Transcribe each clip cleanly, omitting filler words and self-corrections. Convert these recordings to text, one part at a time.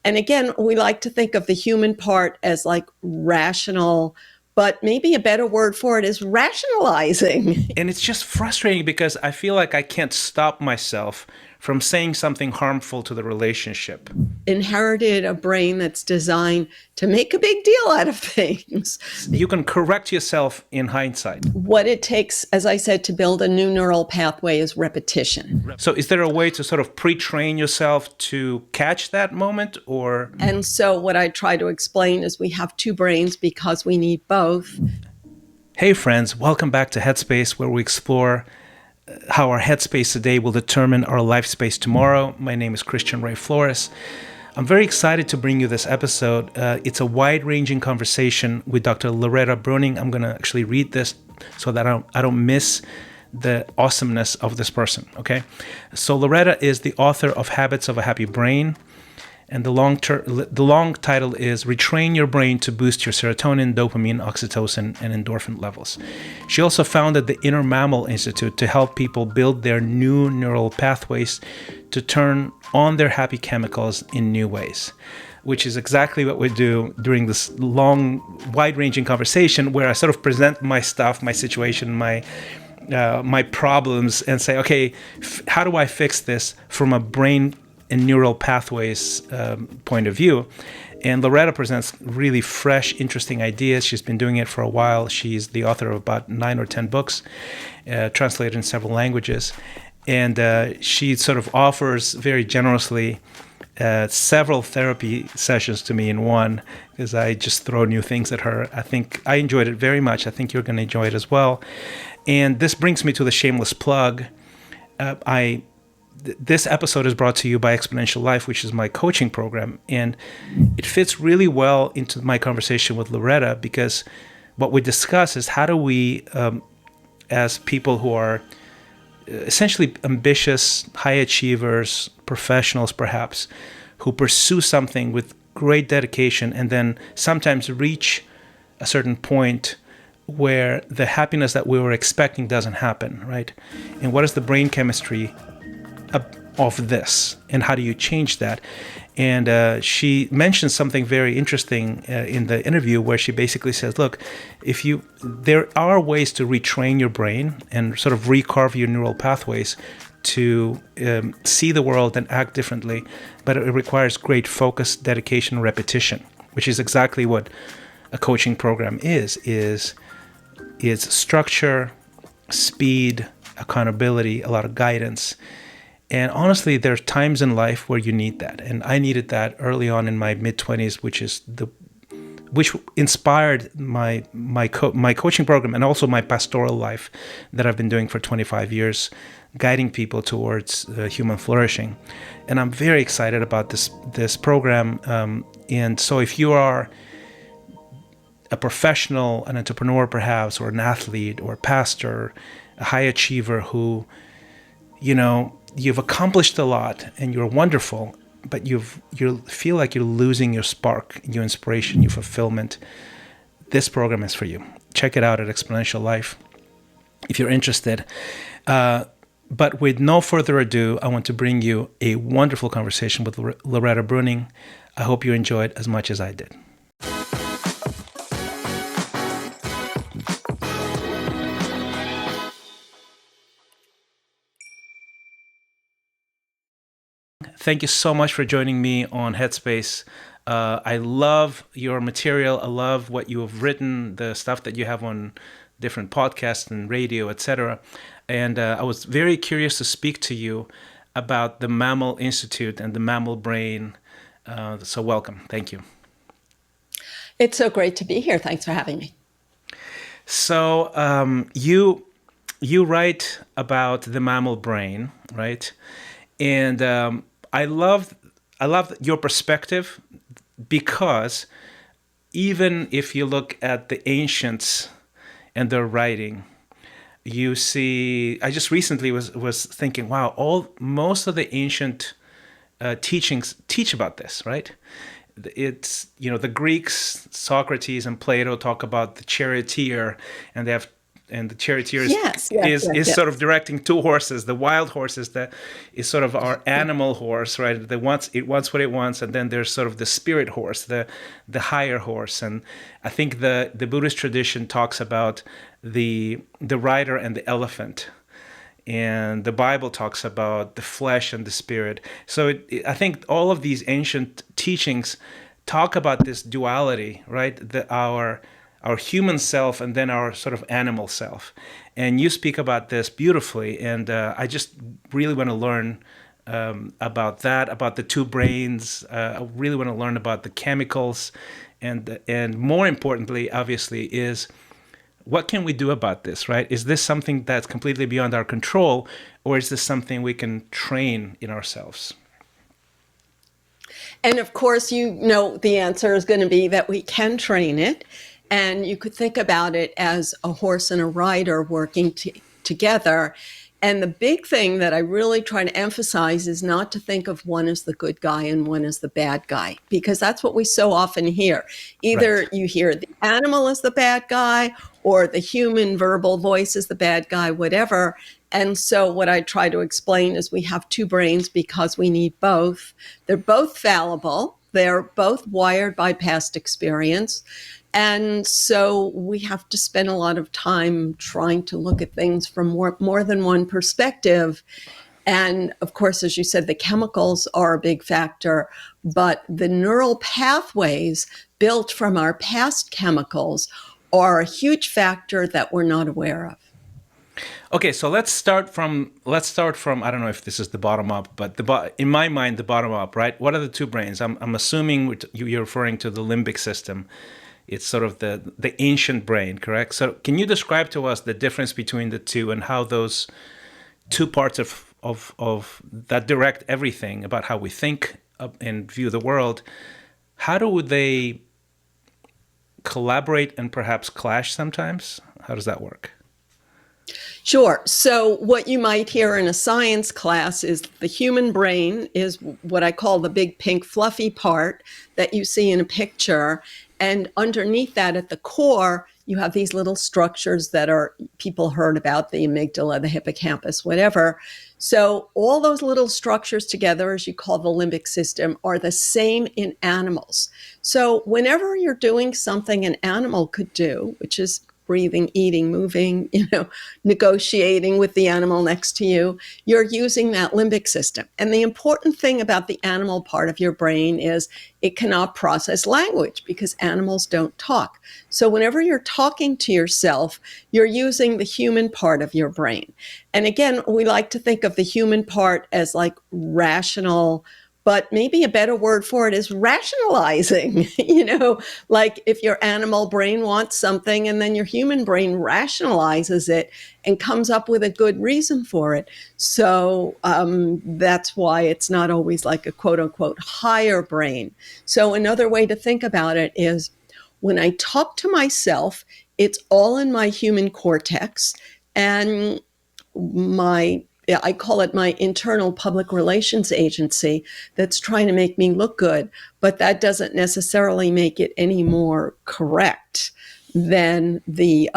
And again, we like to think of the human part as like rational, but maybe a better word for it is rationalizing. And it's just frustrating because I feel like I can't stop myself from saying something harmful to the relationship. Inherited a brain that's designed to make a big deal out of things. You can correct yourself in hindsight. What it takes, as I said, to build a new neural pathway is repetition. So is there a way to sort of pre-train yourself to catch that moment, or? And so what I try to explain is we have two brains because we need both. Hey friends, welcome back to Headspace, where we explore how our headspace today will determine our life space tomorrow. My name is Christian Ray Flores. I'm very excited to bring you this episode. It's a wide-ranging conversation with Dr. Loretta Breuning. I'm going to actually read this so that I don't miss the awesomeness of this person, okay? So Loretta is the author of Habits of a Happy Brain, and the long title is Retrain Your Brain to Boost Your Serotonin, Dopamine, Oxytocin, and Endorphin Levels. She also founded the Inner Mammal Institute to help people build their new neural pathways to turn on their happy chemicals in new ways, which is exactly what we do during this long, wide-ranging conversation where I sort of present my stuff, my situation, my problems, and say, okay, how do I fix this from a brain and neural pathways point of view? And Loretta presents really fresh, interesting ideas. She's been doing it for a while. She's the author of about 9 or 10 books, translated in several languages. And she sort of offers very generously several therapy sessions to me in one, because I just throw new things at her. I think I enjoyed it very much. I think you're going to enjoy it as well. And this brings me to the shameless plug. This episode is brought to you by Xponential Life, which is my coaching program. And it fits really well into my conversation with Loretta, because what we discuss is how do we, as people who are essentially ambitious, high achievers, professionals perhaps, who pursue something with great dedication and then sometimes reach a certain point where the happiness that we were expecting doesn't happen, right? And what is the brain chemistry of this, and how do you change that? And she mentioned something very interesting in the interview, where she basically says, look, there are ways to retrain your brain and sort of recarve your neural pathways to see the world and act differently, but it requires great focus, dedication, repetition, which is exactly what a coaching program is structure, speed, accountability, a lot of guidance. And honestly, there's times in life where you need that. And I needed that early on in my mid-20s, which inspired my coaching program and also my pastoral life that I've been doing for 25 years, guiding people towards human flourishing. And I'm very excited about this program. And so if you are a professional, an entrepreneur perhaps, or an athlete or a pastor, a high achiever who, you've accomplished a lot and you're wonderful, but you feel like you're losing your spark, your inspiration, your fulfillment, this program is for you. Check it out at Xponential Life if you're interested. But with no further ado, I want to bring you a wonderful conversation with Loretta Breuning. I hope you enjoy it as much as I did. Thank you so much for joining me on Headspace. I love your material. I love what you have written, the stuff that you have on different podcasts and radio, etc. And I was very curious to speak to you about the Mammal Institute and the mammal brain. So welcome. Thank you. It's so great to be here. Thanks for having me. So you write about the mammal brain, right? And I love your perspective, because even if you look at the ancients and their writing, you see, I just recently was thinking, wow, most of the ancient teachings teach about this, right? It's, the Greeks, Socrates and Plato talk about the charioteer, and they have and the charioteer Yes, yes, is yes, sort of yes. directing two horses. The wild horses that is sort of our animal horse, right? It wants what it wants, and then there's sort of the spirit horse, the higher horse. And I think the Buddhist tradition talks about the rider and the elephant, and the Bible talks about the flesh and the spirit. So I think all of these ancient teachings talk about this duality, right? Our human self and then our sort of animal self. And you speak about this beautifully, and I just really want to learn about that, about the two brains. I really want to learn about the chemicals, and more importantly, obviously, is what can we do about this, right? Is this something that's completely beyond our control, or is this something we can train in ourselves? And of course, the answer is going to be that we can train it. And you could think about it as a horse and a rider working together. And the big thing that I really try to emphasize is not to think of one as the good guy and one as the bad guy, because that's what we so often hear. Either Right. you hear the animal is the bad guy or the human verbal voice is the bad guy, whatever. And so what I try to explain is we have two brains because we need both. They're both fallible. They're both wired by past experience. And so we have to spend a lot of time trying to look at things from more than one perspective. And of course, as you said, the chemicals are a big factor, but the neural pathways built from our past chemicals are a huge factor that we're not aware of. Okay, so let's start from I don't know if this is the bottom up, but in my mind the bottom up, right? What are the two brains? I'm assuming you're referring to the limbic system. It's sort of the ancient brain, correct? So can you describe to us the difference between the two and how those two parts of that direct everything about how we think and view the world, how do they collaborate and perhaps clash sometimes? How does that work? Sure. So, what you might hear in a science class is the human brain is what I call the big pink fluffy part that you see in a picture. And underneath that, at the core, you have these little structures that are people heard about, the amygdala, the hippocampus, whatever. So, all those little structures together, as you call the limbic system, are the same in animals. So, whenever you're doing something an animal could do, which is breathing, eating, moving, negotiating with the animal next to you, you're using that limbic system. And the important thing about the animal part of your brain is it cannot process language because animals don't talk. So whenever you're talking to yourself, you're using the human part of your brain. And again, we like to think of the human part as like rational, but maybe a better word for it is rationalizing. Like if your animal brain wants something and then your human brain rationalizes it and comes up with a good reason for it. So that's why it's not always like a quote unquote higher brain. So another way to think about it is when I talk to myself, it's all in my human cortex, and I call it my internal public relations agency that's trying to make me look good, but that doesn't necessarily make it any more correct than the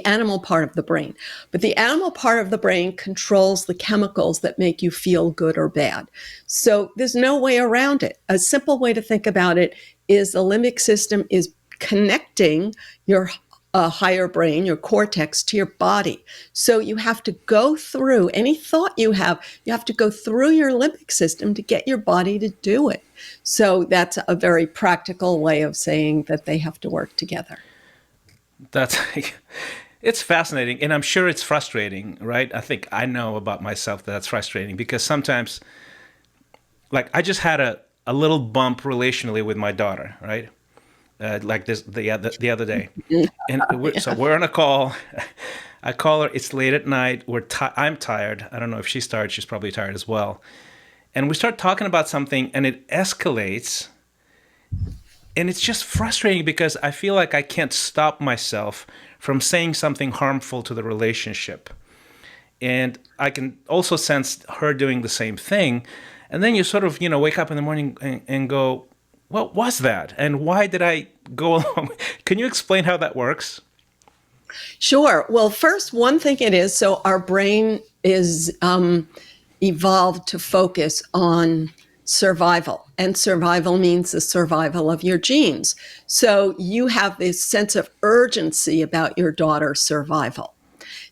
animal part of the brain. But the animal part of the brain controls the chemicals that make you feel good or bad. So there's no way around it. A simple way to think about it is the limbic system is connecting your higher brain, your cortex, to your body. So you have to go through any thought you have to go through your limbic system to get your body to do it. So that's a very practical way of saying that they have to work together. That's it's fascinating, and I'm sure it's frustrating, right? I think I know about myself that that's frustrating because sometimes, like, I just had a little bump relationally with my daughter, right? Like this the other day, and so we're on a call. I call her. It's late at night. I'm tired. I don't know if she's tired. She's probably tired as well. And we start talking about something, and it escalates. And it's just frustrating because I feel like I can't stop myself from saying something harmful to the relationship. And I can also sense her doing the same thing. And then you sort of, wake up in the morning and go, what was that? And why did I go along? Can you explain how that works? Sure. Well, first, one thing it is, so our brain is evolved to focus on survival, and survival means the survival of your genes. So you have this sense of urgency about your daughter's survival.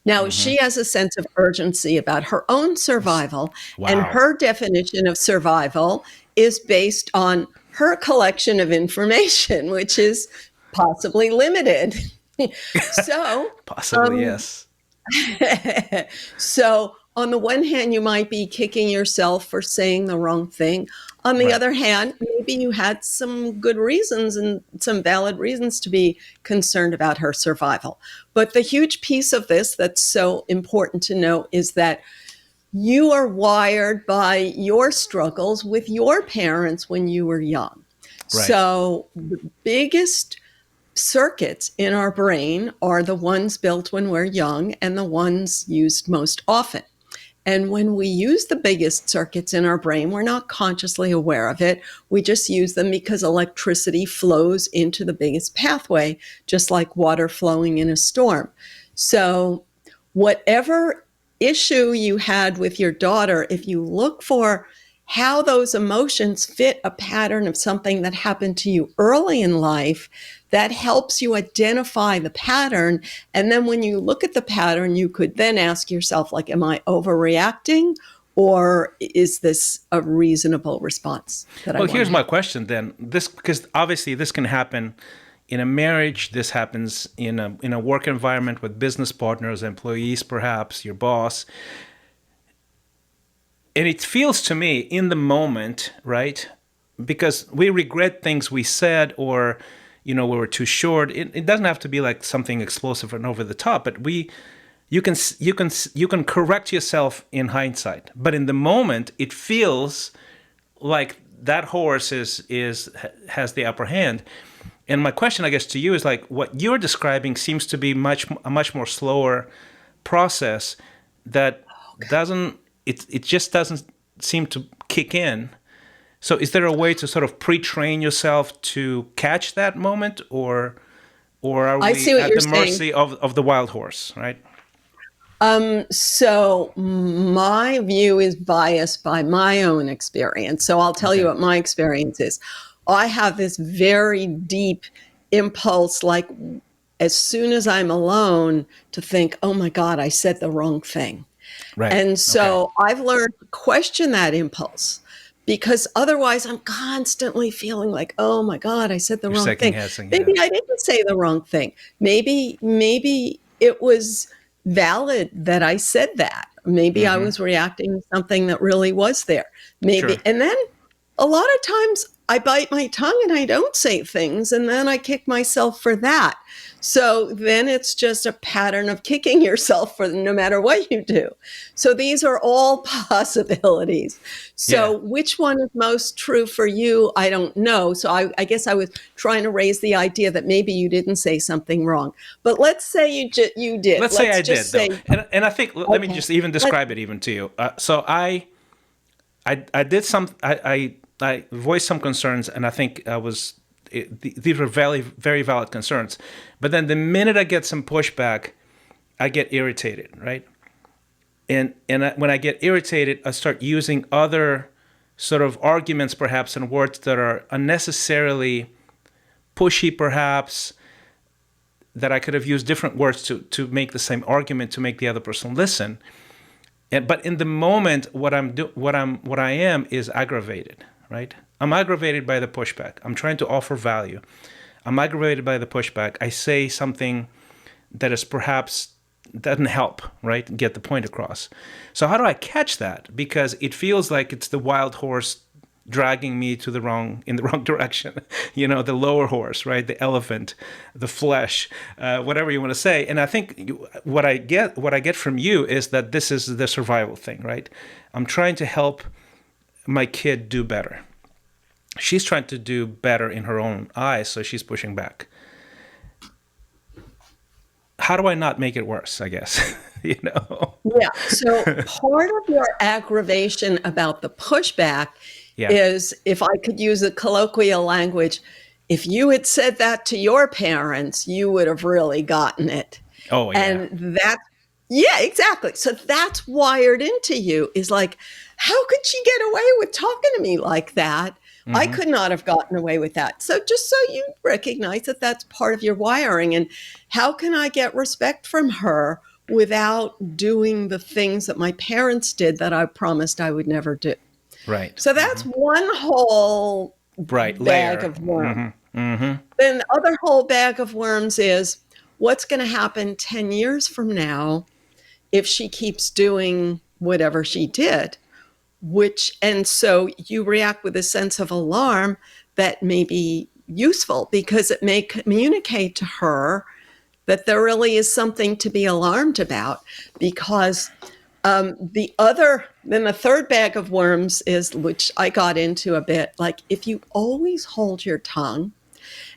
Now, Mm-hmm. she has a sense of urgency about her own survival, and Wow. her definition of survival is based on her collection of information, which is possibly limited. So, Possibly, um, yes. so on the one hand, you might be kicking yourself for saying the wrong thing. On the Right. other hand, maybe you had some good reasons and some valid reasons to be concerned about her survival. But the huge piece of this that's so important to know is that you are wired by your struggles with your parents when you were young. Right. So the biggest circuits in our brain are the ones built when we're young and the ones used most often. And when we use the biggest circuits in our brain, we're not consciously aware of it. We just use them because electricity flows into the biggest pathway, just like water flowing in a storm. So, whatever issue you had with your daughter, if you look for how those emotions fit a pattern of something that happened to you early in life, that helps you identify the pattern. And then when you look at the pattern, you could then ask yourself, like, am I overreacting? Or is this a reasonable response that I Well, want to here's my have? question then. This, because obviously this can happen in a marriage. This happens in a work environment with business partners, employees, perhaps your boss. And it feels to me in the moment, right? Because we regret things we said, or we were too short. It doesn't have to be like something explosive and over the top, but you can correct yourself in hindsight. But in the moment, it feels like that horse has the upper hand. And my question, I guess, to you is like what you're describing seems to be a much more slower process that doesn't it just doesn't seem to kick in. So is there a way to sort of pre-train yourself to catch that moment, or are I we see what at you're the saying. mercy of the wild horse, right? So my view is biased by my own experience. So I'll tell you Okay. what my experience is. I have this very deep impulse, like as soon as I'm alone, to think, oh my God, I said the wrong thing. Right. And Okay. so I've learned to question that impulse because otherwise I'm constantly feeling like, oh my God, I said the You're wrong second thing. guessing, Maybe yeah. I didn't say the wrong thing. Maybe it was valid that I said that. Maybe I Mm-hmm. was reacting to something that really was there. Sure. Maybe, and then a lot of times I bite my tongue and I don't say things, and then I kick myself for that. So then it's just a pattern of kicking yourself for no matter what you do. So these are all possibilities. Yeah. So which one is most true for you? I don't know. So I guess I was trying to raise the idea that maybe you didn't say something wrong. But let's say you did. Let's say Let's I just did though, say, and I think let me okay, just even let describe it even to you. So I did some I voiced some concerns, and I think these were very valid concerns. But then the minute I get some pushback, I get irritated, right? When I get irritated, I start using other sort of arguments, perhaps, and words that are unnecessarily pushy, perhaps, that I could have used different words to make the same argument to make the other person listen. But in the moment, what I am is aggravated, right? I'm aggravated by the pushback. I'm trying to offer value. I'm aggravated by the pushback. I say something that is perhaps doesn't help, right? Get the point across. So how do I catch that? Because it feels like it's the wild horse dragging me in the wrong direction. The lower horse, right? The elephant, the flesh, whatever you want to say. And I think what I get from you is that this is the survival thing, right? I'm trying to help my kid do better. She's trying to do better in her own eyes, so she's pushing back. How do I not make it worse, I guess? you know? Yeah. So part of your aggravation about the pushback Yeah. is, if I could use a colloquial language, if you had said that to your parents, you would have really gotten it. Oh, yeah. And that's, yeah, exactly. So that's wired into you, is like, how could she get away with talking to me like that? I Hmm. could not have gotten away with that. So just so you recognize that that's part of your wiring. And how can I get respect from her without doing the things that my parents did that I promised I would never do? Right. So that's one whole Right. bag Layer. of worms. Hmm. Then the other whole bag of worms is what's going to happen 10 years from now if she keeps doing whatever she did, and so you react with a sense of alarm that may be useful because it may communicate to her that there really is something to be alarmed about. Because then the third bag of worms is, which I got into a bit, like if you always hold your tongue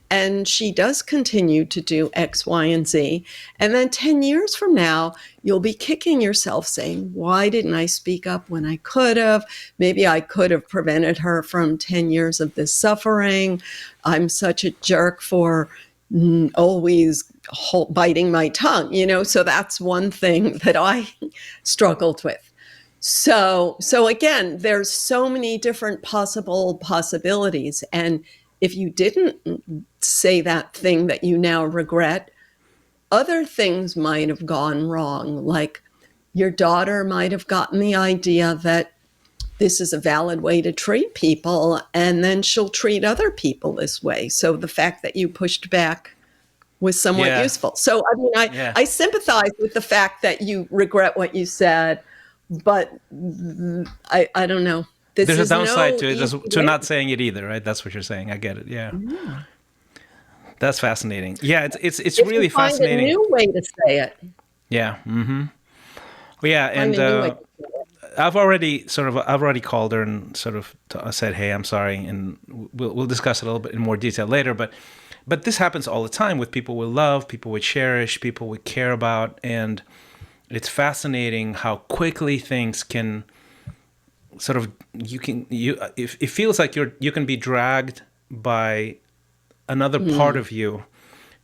and she does continue to do X, Y, and Z, and then 10 years from now, you'll be kicking yourself saying, why didn't I speak up when I could have? Maybe I could have prevented her from 10 years of this suffering. I'm such a jerk for always biting my tongue, So that's one thing that I struggled with. So again, there's so many different possibilities. And if you didn't say that thing that you now regret, other things might have gone wrong. Like your daughter might have gotten the idea that this is a valid way to treat people, and then she'll treat other people this way. So the fact that you pushed back was somewhat Yeah. useful. So, I mean, Yeah. I sympathize with the fact that you regret what you said, but I don't know. This There's a is downside no to it, easy to way. not saying it either, right? That's what you're saying. I get it. Yeah. Yeah. That's fascinating. Yeah, it's If really you find a fascinating. new way to say it, Yeah. Mm-hmm. Well, yeah, find and a new way to say it. I've already called her and sort of said, "Hey, I'm sorry," and we'll discuss it a little bit in more detail later. But this happens all the time with people we love, people we cherish, people we care about, and it's fascinating how quickly things can sort of it feels like you can be dragged by another part of you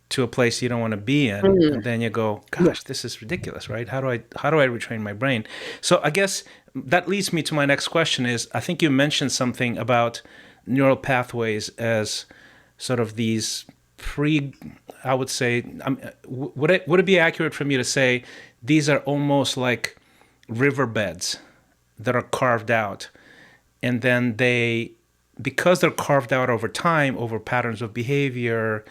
to a place you don't want to be in, and then you go, Yeah. gosh, this is ridiculous, right? How do I retrain my brain? So I guess that leads me to my next question. Is I think you mentioned something about neural pathways as sort of these I would say, would it be accurate for me to say these are almost like riverbeds that are carved out, and then because they're carved out over time, over patterns of behavior,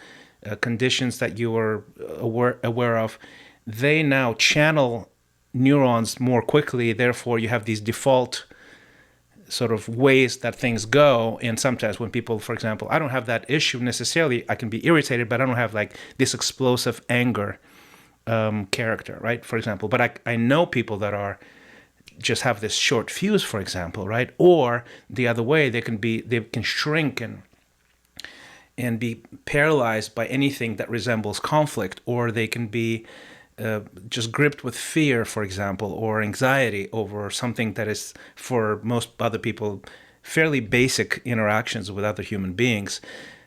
conditions that you were aware of, they now channel neurons more quickly. Therefore, you have these default sort of ways that things go. And sometimes when people, for example, I don't have that issue necessarily. I can be irritated, but I don't have like this explosive anger character, right? For example, but I know people that are just have this short fuse, for example, right? Or the other way, they can shrink and be paralyzed by anything that resembles conflict, or they can be just gripped with fear, for example, or anxiety over something that is, for most other people, fairly basic interactions with other human beings.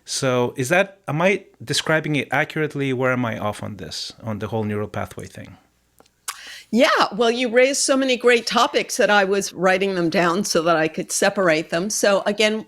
So am I describing it accurately? Where am I off on this, on the whole neural pathway thing? Yeah, well, you raised so many great topics that I was writing them down so that I could separate them. So again,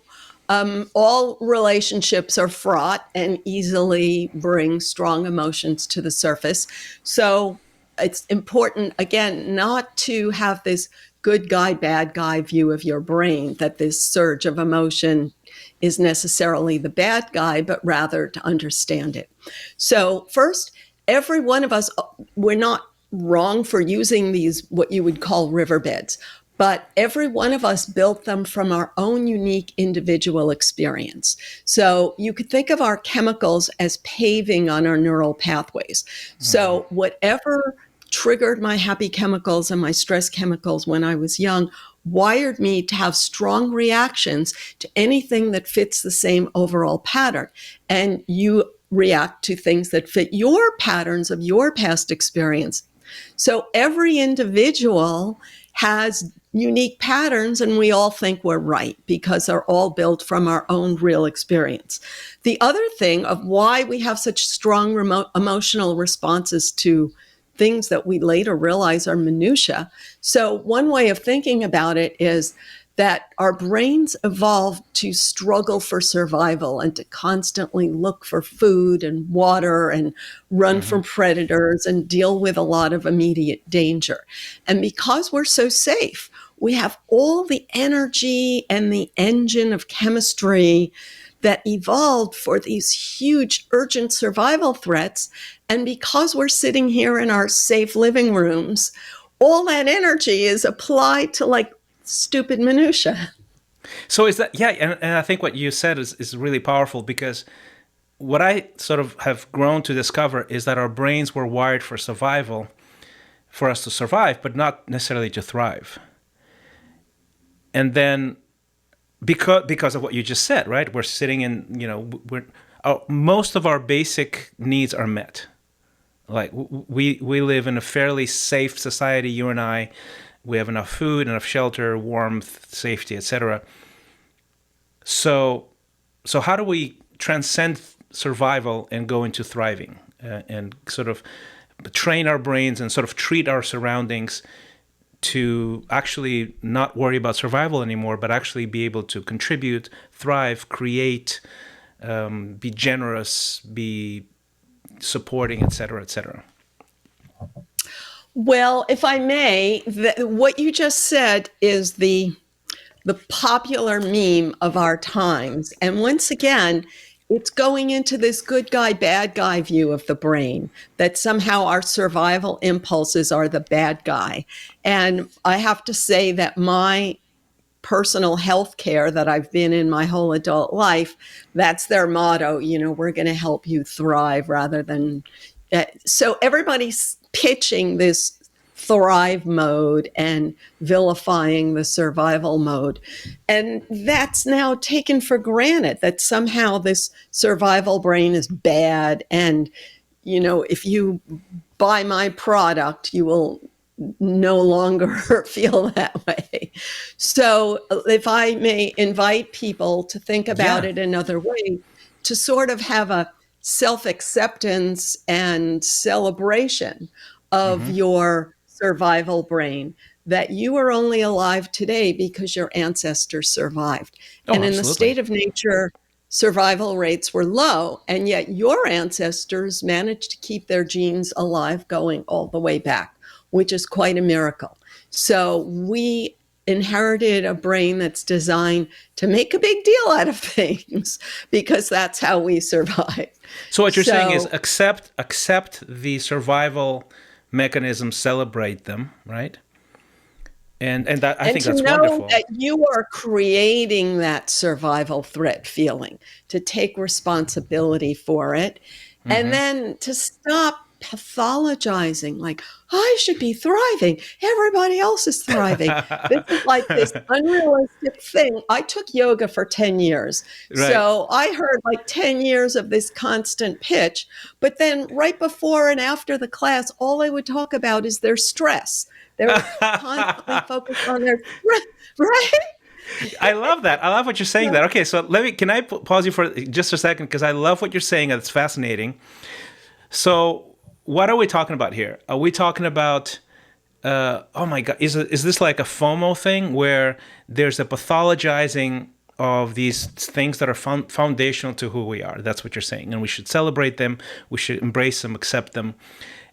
all relationships are fraught and easily bring strong emotions to the surface. So it's important, again, not to have this good guy, bad guy view of your brain, that this surge of emotion is necessarily the bad guy, but rather to understand it. So first, every one of us, we're not wrong for using these, what you would call riverbeds, but every one of us built them from our own unique individual experience. So you could think of our chemicals as paving on our neural pathways. So whatever triggered my happy chemicals and my stress chemicals when I was young wired me to have strong reactions to anything that fits the same overall pattern. And you react to things that fit your patterns of your past experience. So every individual has unique patterns, and we all think we're right because they're all built from our own real experience. The other thing of why we have such strong emotional responses to things that we later realize are minutia. So one way of thinking about it is that our brains evolved to struggle for survival and to constantly look for food and water and run from predators and deal with a lot of immediate danger. And because we're so safe, we have all the energy and the engine of chemistry that evolved for these huge urgent survival threats. And because we're sitting here in our safe living rooms, all that energy is applied to like stupid minutia. So is that, yeah, and I think what you said is really powerful, because what I sort of have grown to discover is that our brains were wired for survival, for us to survive, but not necessarily to thrive. And then because of what you just said, right? We're sitting in, most of our basic needs are met. Like we live in a fairly safe society, you and I. We have enough food, enough shelter, warmth, safety, etc. So how do we transcend survival and go into thriving, and sort of train our brains and sort of treat our surroundings to actually not worry about survival anymore, but actually be able to contribute, thrive, create, be generous, be supporting, etc., etc.? Well, if I may, what you just said is the popular meme of our times. And once again, it's going into this good guy, bad guy view of the brain, that somehow our survival impulses are the bad guy. And I have to say that my personal health care that I've been in my whole adult life, that's their motto, we're going to help you thrive rather than. So everybody's pitching this thrive mode and vilifying the survival mode. And that's now taken for granted, that somehow this survival brain is bad. And, if you buy my product, you will no longer feel that way. So if I may invite people to think about it another way, to sort of have a self-acceptance and celebration of your survival brain, that you are only alive today because your ancestors survived. And in the state of nature, survival rates were low, and yet your ancestors managed to keep their genes alive going all the way back, which is quite a miracle. So we inherited a brain that's designed to make a big deal out of things because that's how we survive. So what you're saying is accept the survival mechanisms, celebrate them, right? And that, I think that's wonderful. And to know that you are creating that survival threat feeling, to take responsibility for it, and then to stop pathologizing, like, I should be thriving, everybody else is thriving. This is like this unrealistic thing. I took yoga for 10 years. Right. So I heard like 10 years of this constant pitch, but then right before and after the class, all they would talk about is their stress. They're constantly focused on their stress, right? I love that. I love what you're saying there. Okay, so can I pause you for just a second? Because I love what you're saying. It's fascinating. So what are we talking about here? Are we talking about, oh my God, is this like a FOMO thing where there's a pathologizing of these things that are foundational to who we are? That's what you're saying. And we should celebrate them. We should embrace them, accept them.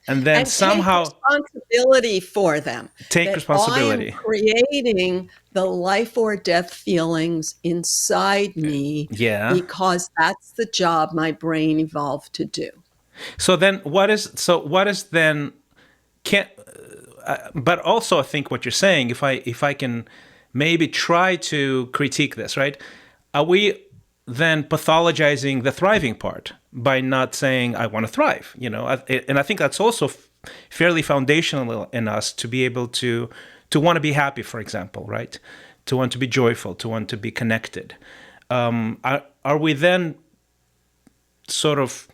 And then somehow take responsibility for them. Take responsibility. I am creating the life or death feelings inside me because that's the job my brain evolved to do. So then what is then but also I think what you're saying, if I can maybe try to critique this, right? Are we then pathologizing the thriving part by not saying I want to thrive, and I think that's also fairly foundational in us to be able to want to be happy, for example, right? To want to be joyful, to want to be connected. Are we then sort of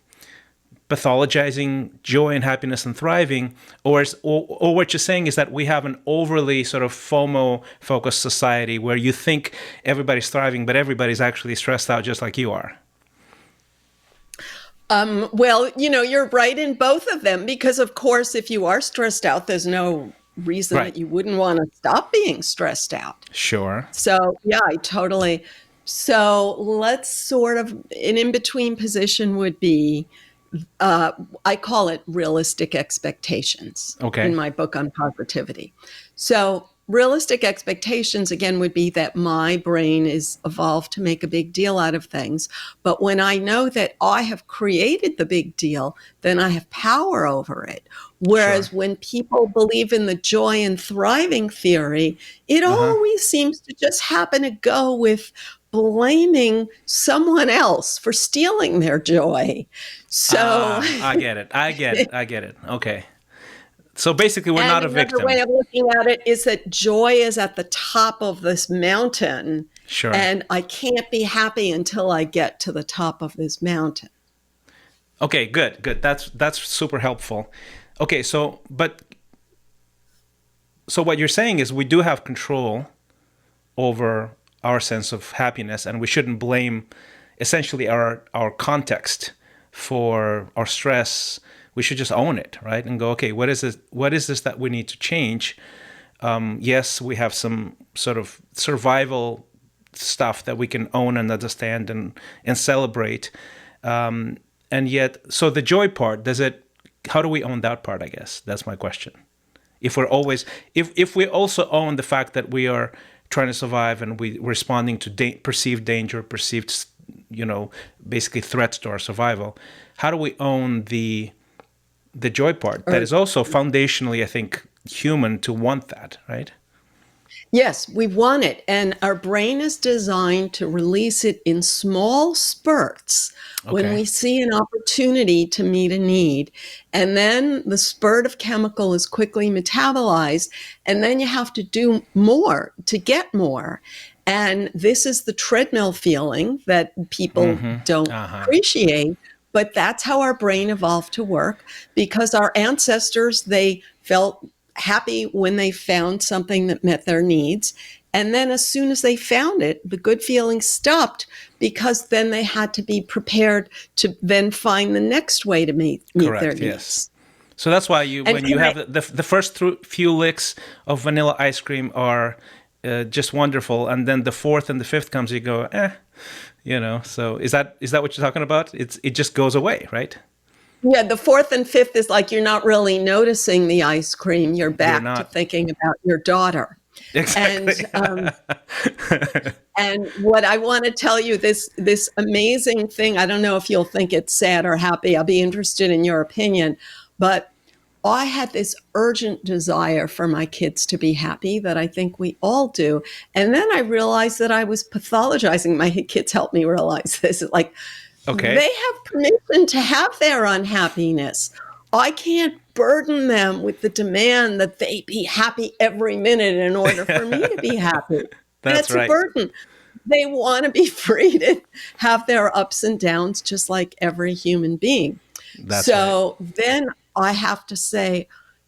pathologizing joy and happiness and thriving, or what you're saying is that we have an overly sort of FOMO-focused society where you think everybody's thriving, but everybody's actually stressed out just like you are? Well, you're right in both of them because, of course, if you are stressed out, there's no reason Right. that you wouldn't want to stop being stressed out. Sure. So, yeah, I totally. So, let's sort of, an in between position would be I call it realistic expectations in Okay. my book on positivity. So, realistic expectations, again, would be that my brain is evolved to make a big deal out of things. But when I know that I have created the big deal, then I have power over it. Sure. Whereas when people believe in the joy and thriving theory, it Uh-huh. always seems to just happen to go with blaming someone else for stealing their joy. So, Ah, I get it. I get it. I get it. Okay. So basically, we're and not a another way victim. of looking at it is that joy is at the top of this mountain, Sure. and I can't be happy until I get to the top of this mountain. Okay, good, good. That's super helpful. Okay, so what you're saying is we do have control over our sense of happiness, and we shouldn't blame essentially our context for our stress. We should just own it, right? And go, okay, what is this that we need to change? Yes, we have some sort of survival stuff that we can own and understand and celebrate. And yet, so the joy part, how do we own that part? I guess that's my question. If we're always, if we also own the fact that we are trying to survive and we responding to perceived danger, perceived, basically threats to our survival, how do we own the joy part that Or is also foundationally, I think, human to want that, right? yes, we want it. And our brain is designed to release it in small spurts when Okay. we see an opportunity to meet a need. And then the spurt of chemical is quickly metabolized. And then you have to do more to get more. And this is the treadmill feeling that people Mm-hmm. don't Uh-huh. appreciate. But that's how our brain evolved to work because our ancestors, they felt happy when they found something that met their needs. And then as soon as they found it, the good feeling stopped because then they had to be prepared to then find the next way to meet their Correct. Yes. needs. So that's why And when you can I, have the first few licks of vanilla ice cream are just wonderful, and then the fourth and the fifth comes, you go, So is that what you're talking about? It just goes away, right? yeah, the fourth and fifth is like you're not really noticing the ice cream. You're You're back to not thinking about your daughter. And exactly. And what I want to tell you, this amazing thing, I don't know if you'll think it's sad or happy. I'll be interested in your opinion. But I had this urgent desire for my kids to be happy that I think we all do. And then I realized that I was pathologizing. My kids helped me realize this. Like, Okay. they have permission to have their unhappiness. I can't burden them with the demand that they be happy every minute in order for me to be happy. That's That's a right. burden. They want to be free to have their ups and downs just like every human being. That's right. So then I have to say,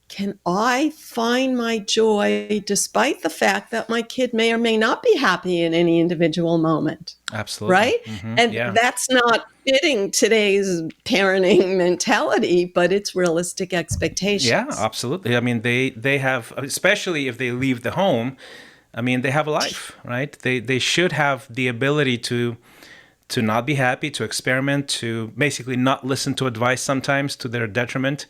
can I find my joy despite the fact that my kid may or may not be happy in any individual moment? Absolutely. Right? And Yeah. that's not fitting today's parenting mentality, but it's realistic Yeah, expectations. absolutely. I mean, they have, especially if they leave the home. I mean, they have a life, right? They should have the ability to not be happy, to experiment, to basically not listen to advice sometimes to their detriment.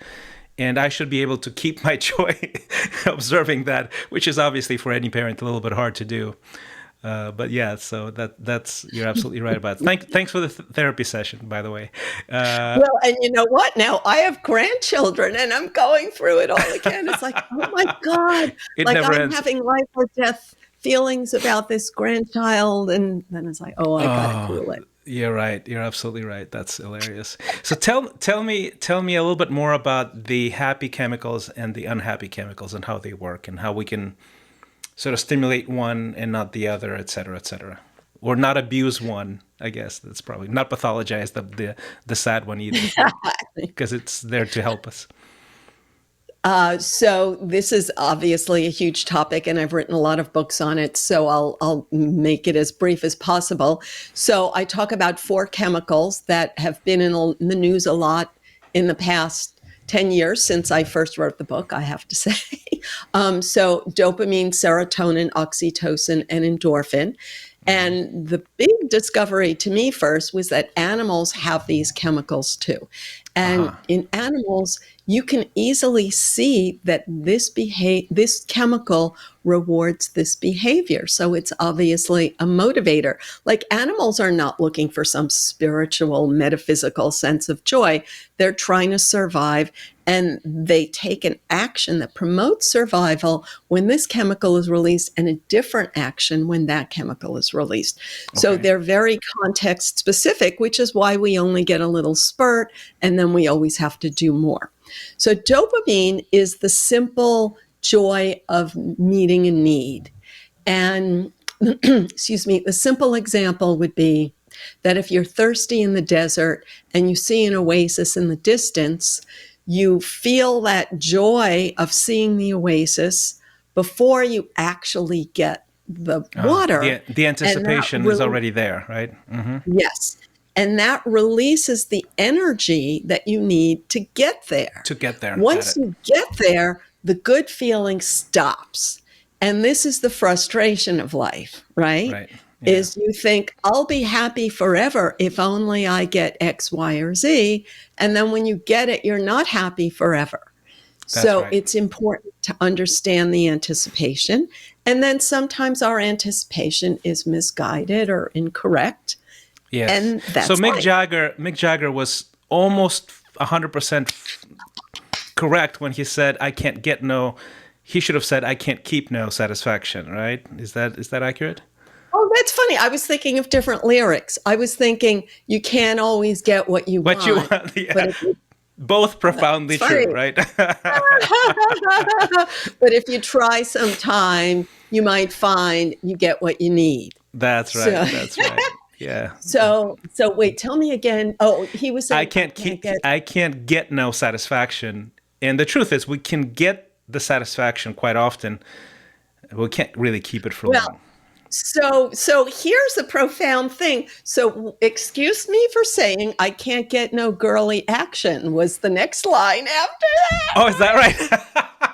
And I should be able to keep my joy observing that, which is obviously for any parent a little bit hard to do. But yeah, so that's you're absolutely right about it. Thanks for the therapy session, by the way. Uh, Well, and you know what? Now I have grandchildren and I'm going through it all again. It's like, oh my God, it like never I'm ends. having life or death feelings about this grandchild. And then it's like, oh, I got to Oh, cool it. you're right. You're absolutely right. That's hilarious. So tell me a little bit more about the happy chemicals and the unhappy chemicals and how they work and how we can sort of stimulate one and not the other, et cetera, et cetera. Or not abuse one, I guess. That's probably not pathologize the sad one either, because it's there to help us. So this is obviously a huge topic, and I've written a lot of books on it. So I'll make it as brief as possible. So I talk about four chemicals that have been in the news a lot in the past 10 years since I first wrote the book, I have to say. So dopamine, serotonin, oxytocin, and endorphin. And the big discovery to me first was that animals have these chemicals too. And in animals, you can easily see that this chemical rewards this behavior. So it's obviously a motivator. Like animals are not looking for some spiritual, metaphysical sense of joy. They're trying to survive, and they take an action that promotes survival when this chemical is released, and a different action when that chemical is released. Okay. So they're very context specific, which is why we only get a little spurt and then we always have to do more. So dopamine is the simple joy of meeting a need. And excuse me, the simple example would be that if you're thirsty in the desert and you see an oasis in the distance, you feel that joy of seeing the oasis before you actually get the water. The anticipation is already there, right? Mm-hmm. Yes. And that releases the energy that you need to get there. Once you get there, the good feeling stops. And this is the frustration of life, right? Right. Yeah. Is you think, I'll be happy forever if only I get X, Y, or Z. And then when you get it, you're not happy forever. So it's important to understand the anticipation. And then sometimes our anticipation is misguided or incorrect. Yes. And that's so Mick Jagger was almost 100% correct when he said, he should have said, I can't keep no satisfaction, right? Is that accurate? Oh, that's funny. I was thinking of different lyrics. I was thinking you can't always get what you want. Yeah. But both profoundly true, right? But if you try sometime, you might find you get what you need. That's right. That's right. Yeah. So wait, tell me again. Oh, he was saying I can't get no satisfaction. And the truth is we can get the satisfaction quite often. We can't really keep it for long. So here's the profound thing. So excuse me for saying I can't get no girly action was the next line after that. Oh, is that right?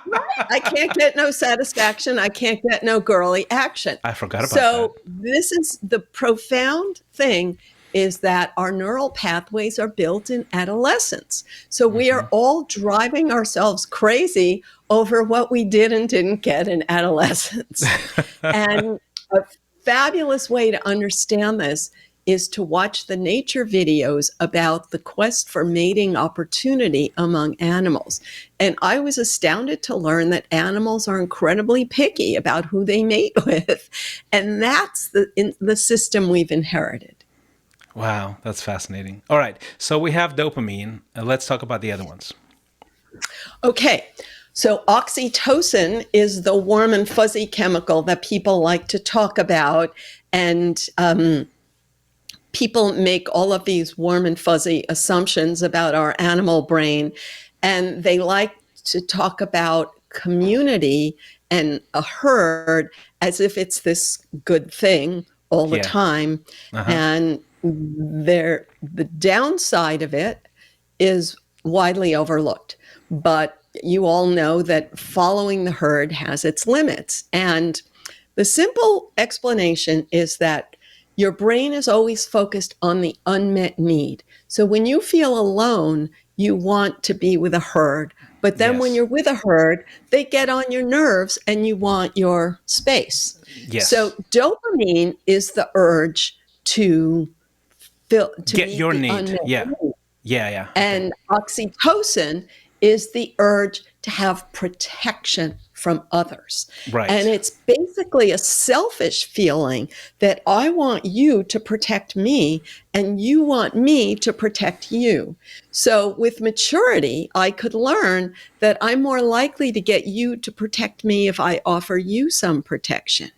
Right. I can't get no satisfaction. I can't get no girly action. I forgot about that. So this is the profound thing, is that our neural pathways are built in adolescence. So we are all driving ourselves crazy over what we did and didn't get in adolescence. And a fabulous way to understand this is to watch the nature videos about the quest for mating opportunity among animals. And I was astounded to learn that animals are incredibly picky about who they mate with. And that's the system we've inherited. Wow, that's fascinating. All right, so we have dopamine. Let's talk about the other ones. Okay. So oxytocin is the warm and fuzzy chemical that people like to talk about. And people make all of these warm and fuzzy assumptions about our animal brain. And they like to talk about community and a herd as if it's this good thing all the time. And the downside of it is widely overlooked. But you all know that following the herd has its limits. And the simple explanation is that your brain is always focused on the unmet need. So when you feel alone, you want to be with a herd. But then when you're with a herd, they get on your nerves and you want your space. Yes. So dopamine is the urge to get your need. Yeah. And oxytocin is the urge to have protection from others. Right. And it's basically a selfish feeling that I want you to protect me and you want me to protect you. So with maturity, I could learn that I'm more likely to get you to protect me if I offer you some protection.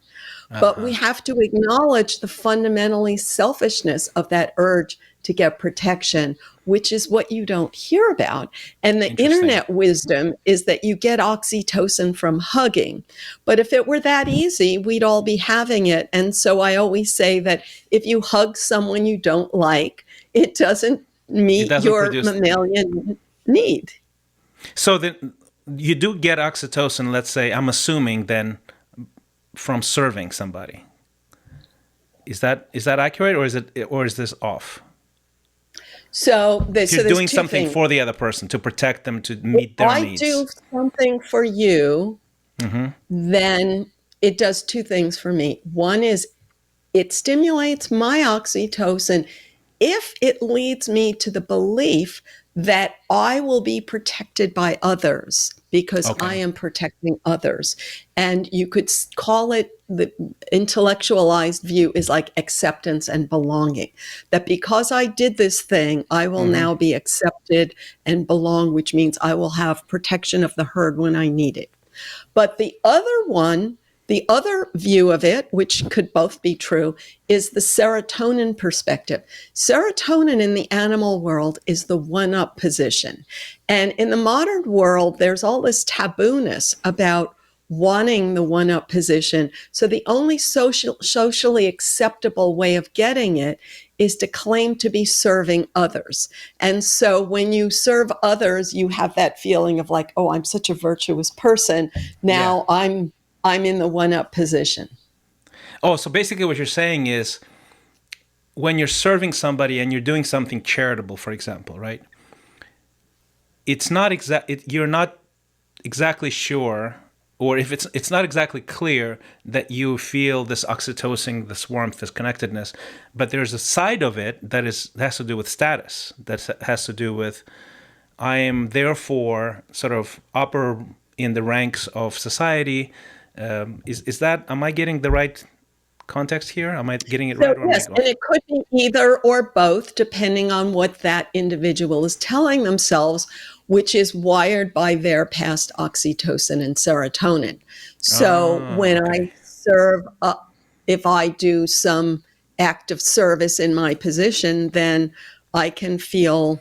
But we have to acknowledge the fundamentally selfishness of that urge to get protection, which is what you don't hear about. And the internet wisdom is that you get oxytocin from hugging. But if it were that easy, we'd all be having it. And so I always say that if you hug someone you don't like, it doesn't meet your mammalian need. So then you do get oxytocin, let's say, I'm assuming then, from serving somebody. Is that accurate, or is this off? So if you're doing something for the other person to protect them, to meet their needs. If I do something for you, then it does two things for me. One is it stimulates my oxytocin if it leads me to the belief that I will be protected by others because I am protecting others. And you could call it, the intellectualized view is like acceptance and belonging. That because I did this thing, I will now be accepted and belong, which means I will have protection of the herd when I need it. But the other view of it, which could both be true, is the serotonin perspective. Serotonin in the animal world is the one-up position. And in the modern world, there's all this tabooness about wanting the one-up position. So the only socially acceptable way of getting it is to claim to be serving others. And so when you serve others, you have that feeling of like, oh, I'm such a virtuous person. Now I'm in the one-up position. Oh, so basically what you're saying is when you're serving somebody and you're doing something charitable, for example, right? It's not you're not exactly sure, or if it's not exactly clear that you feel this oxytocin, this warmth, this connectedness, but there's a side of it that has to do with status, that has to do with I am therefore sort of upper in the ranks of society. Is that, am I getting the right context here? Am I getting it right? Or yes, and it could be either or both, depending on what that individual is telling themselves, which is wired by their past oxytocin and serotonin. So when I serve, if I do some act of service in my position, then I can feel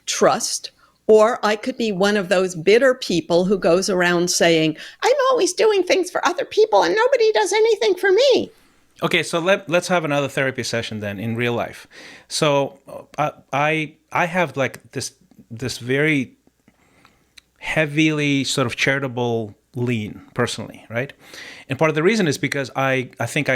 trust. Or I could be one of those bitter people who goes around saying, I'm always doing things for other people and nobody does anything for me. Okay, so let's have another therapy session then in real life. So I have like this very heavily sort of charitable lean personally, right? And part of the reason is because I think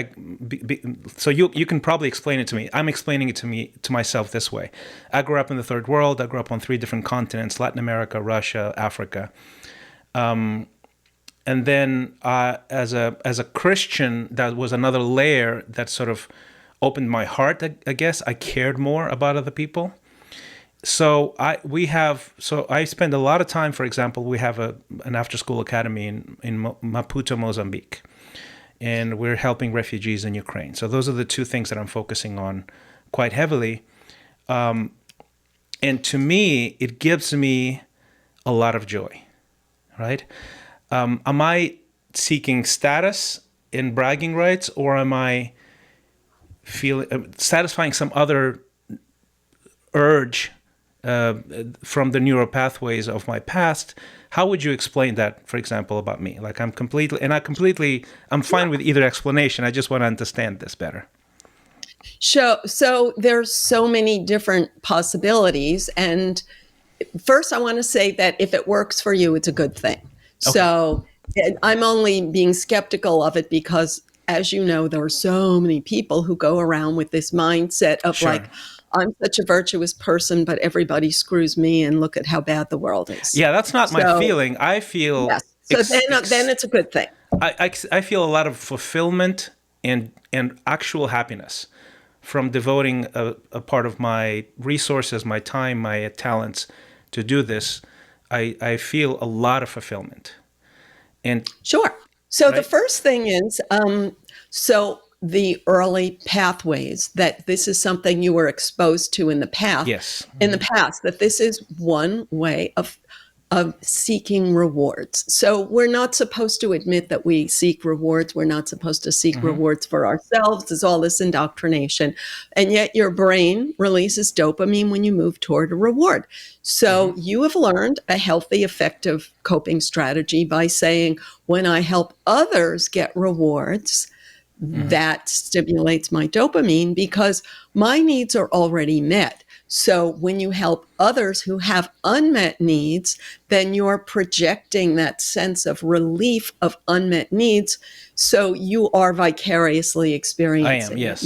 so you can probably explain it to me. I'm explaining it to myself this way. I grew up in the third world. I grew up on 3 different continents: Latin America, Russia, Africa. And then as a Christian, that was another layer that sort of opened my heart, I guess. I cared more about other people. So I spend a lot of time, for example, we have an after-school academy in Maputo, Mozambique, and we're helping refugees in Ukraine. So those are the 2 things that I'm focusing on quite heavily. And to me, it gives me a lot of joy, right? Am I seeking status and bragging rights, or am I satisfying some other urge from the neural pathways of my past? How would you explain that, for example, about me? Like I'm fine with either explanation. I just want to understand this better. So there's so many different possibilities. And first, I want to say that if it works for you, it's a good thing. Okay. So I'm only being skeptical of it because, as you know, there are so many people who go around with this mindset of like, I'm such a virtuous person, but everybody screws me, and look at how bad the world is. Yeah, that's not my feeling. I feel... Yes. So then it's a good thing. I feel a lot of fulfillment and actual happiness from devoting a part of my resources, my time, my talents to do this. I feel a lot of fulfillment. And sure. So the first thing is, the early pathways, that this is something you were exposed to in the past. Yes. In the past, that this is one way of of seeking rewards. So we're not supposed to admit that we seek rewards. We're not supposed to seek rewards for ourselves. There's all this indoctrination. And yet your brain releases dopamine when you move toward a reward. So you have learned a healthy, effective coping strategy by saying, when I help others get rewards, that stimulates my dopamine because my needs are already met. So when you help others who have unmet needs, then you're projecting that sense of relief of unmet needs. So you are vicariously experiencing I am, it. yes.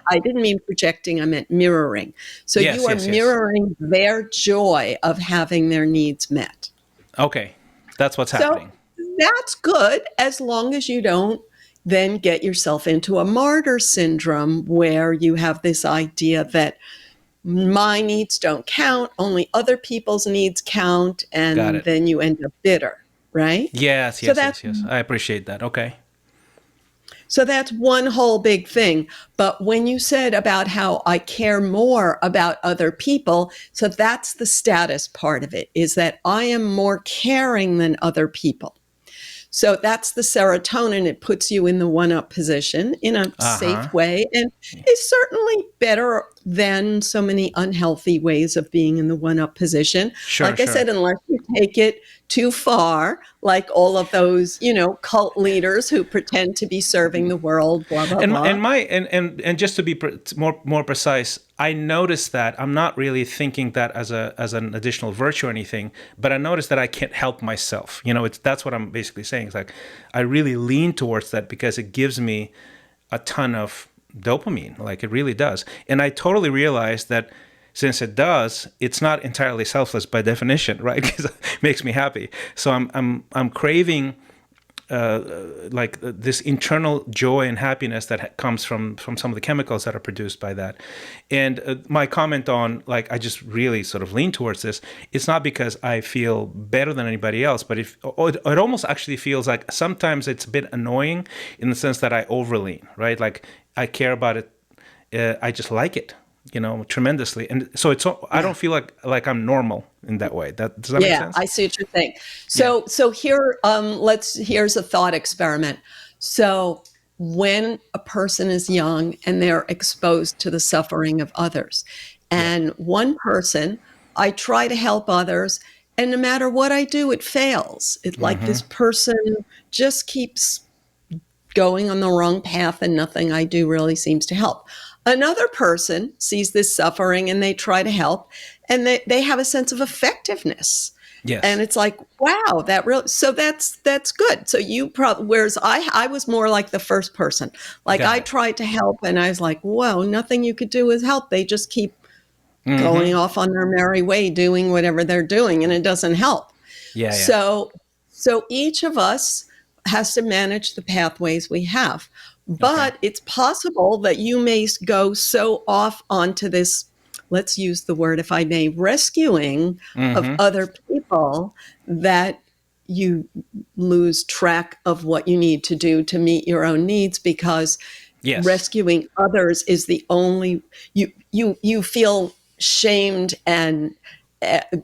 I didn't mean projecting, I meant mirroring. So Yes, you are yes, yes. mirroring their joy of having their needs met. Okay, that's what's So happening. that's good as long as you don't then get yourself into a martyr syndrome where you have this idea that my needs don't count, only other people's needs count, Got and it. then you end up bitter, right? Yes, So yes, that's yes, yes. I appreciate that. Okay. so that's one whole big thing. But when you said about how I care more about other people, so that's the status part of it, is that I am more caring than other people. So that's the serotonin. It puts you in the one-up position in a Uh-huh. safe way and is certainly better than so many unhealthy ways of being in the one-up position. Sure, Like I sure. said, unless you take it too far, like all of those, cult leaders who pretend to be serving the world, blah, blah, blah. And just to be more precise, I noticed that I'm not really thinking that as an additional virtue or anything, but I noticed that I can't help myself. That's what I'm basically saying. It's like I really lean towards that because it gives me a ton of dopamine, like it really does. And I totally realized that since it does, it's not entirely selfless by definition, right? Because it makes me happy. So I'm craving like this internal joy and happiness that comes from some of the chemicals that are produced by that. And my comment on, like, I just really sort of lean towards this. It's not because I feel better than anybody else, but it almost actually feels like sometimes it's a bit annoying in the sense that I overlean, right? Like I care about it. I just like it, tremendously. And so I Yeah. don't feel like I'm normal in that way. Does that make Yeah, sense? I see what you're saying. Yeah. So here, here's a thought experiment. So when a person is young and they're exposed to the suffering of others, Yeah. and one person, I try to help others, and no matter what I do, it fails. It like this person just keeps going on the wrong path and nothing I do really seems to help. Another person sees this suffering and they try to help and they have a sense of effectiveness. And Yes. it's like, wow, so that's good. So you probably, whereas I was more like the first person. Like Got I it. tried to help and I was like, whoa, nothing you could do is help. They just keep going off on their merry way, doing whatever they're doing, and it doesn't help. Yeah. Yeah. So each of us has to manage the pathways we have. Okay. But it's possible that you may go so off onto this, let's use the word, if I may, rescuing of other people that you lose track of what you need to do to meet your own needs because Yes. rescuing others is the only you feel shamed and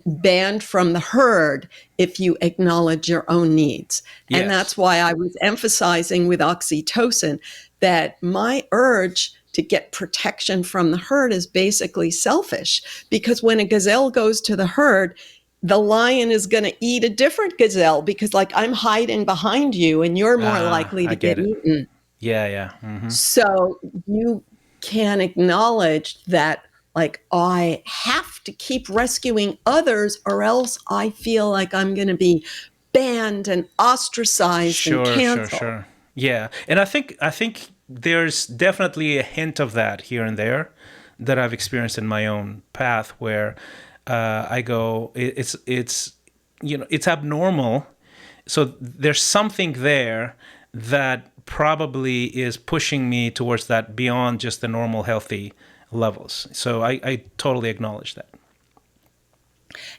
banned from the herd if you acknowledge your own needs. And Yes. that's why I was emphasizing with oxytocin that my urge to get protection from the herd is basically selfish, because when a gazelle goes to the herd, the lion is going to eat a different gazelle because, like, I'm hiding behind you and you're more Ah, likely I to get get it. eaten. Yeah. Yeah. So you can acknowledge that, like, I have to keep rescuing others or else I feel like I'm going to be banned and ostracized and Sure. Sure. canceled. Sure. Yeah. And I think there's definitely a hint of that here and there that I've experienced in my own path where I go, it's abnormal. So there's something there that probably is pushing me towards that beyond just the normal healthy levels. So I totally acknowledge that.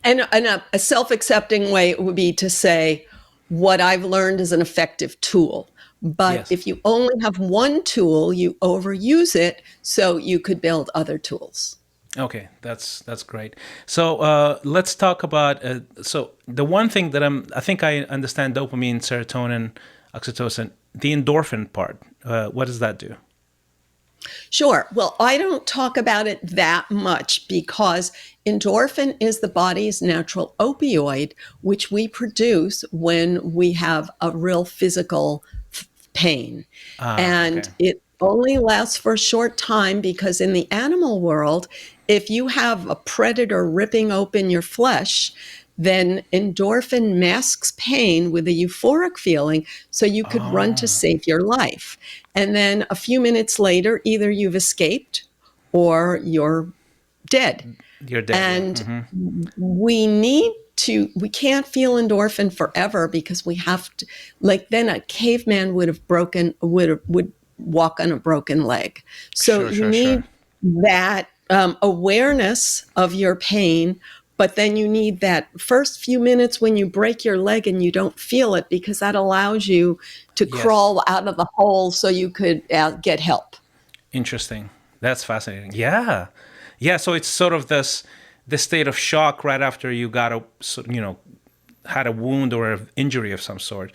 And a self-accepting way would be to say, what I've learned is an effective tool. But Yes. if you only have one tool, you overuse it, so you could build other tools. Okay, that's great. So let's talk about. So the one thing that I think I understand dopamine, serotonin, oxytocin, the endorphin part. What does that do? Sure. Well, I don't talk about it that much because endorphin is the body's natural opioid, which we produce when we have a real physical pain. Ah, And okay. it only lasts for a short time because in the animal world, if you have a predator ripping open your flesh, then endorphin masks pain with a euphoric feeling so you could run to Oh, save your life. And then a few minutes later, either you've escaped or you're dead. you're dead. Yeah. And we can't feel endorphin forever because we have to, like, then a caveman would walk on a broken leg. So Sure, you sure, sure. need that awareness of your pain, but then you need that first few minutes when you break your leg and you don't feel it, because that allows you to Yes. crawl out of the hole so you could get help. Interesting. That's fascinating. Yeah. Yeah. So it's sort of this state of shock right after you got had a wound or an injury of some sort.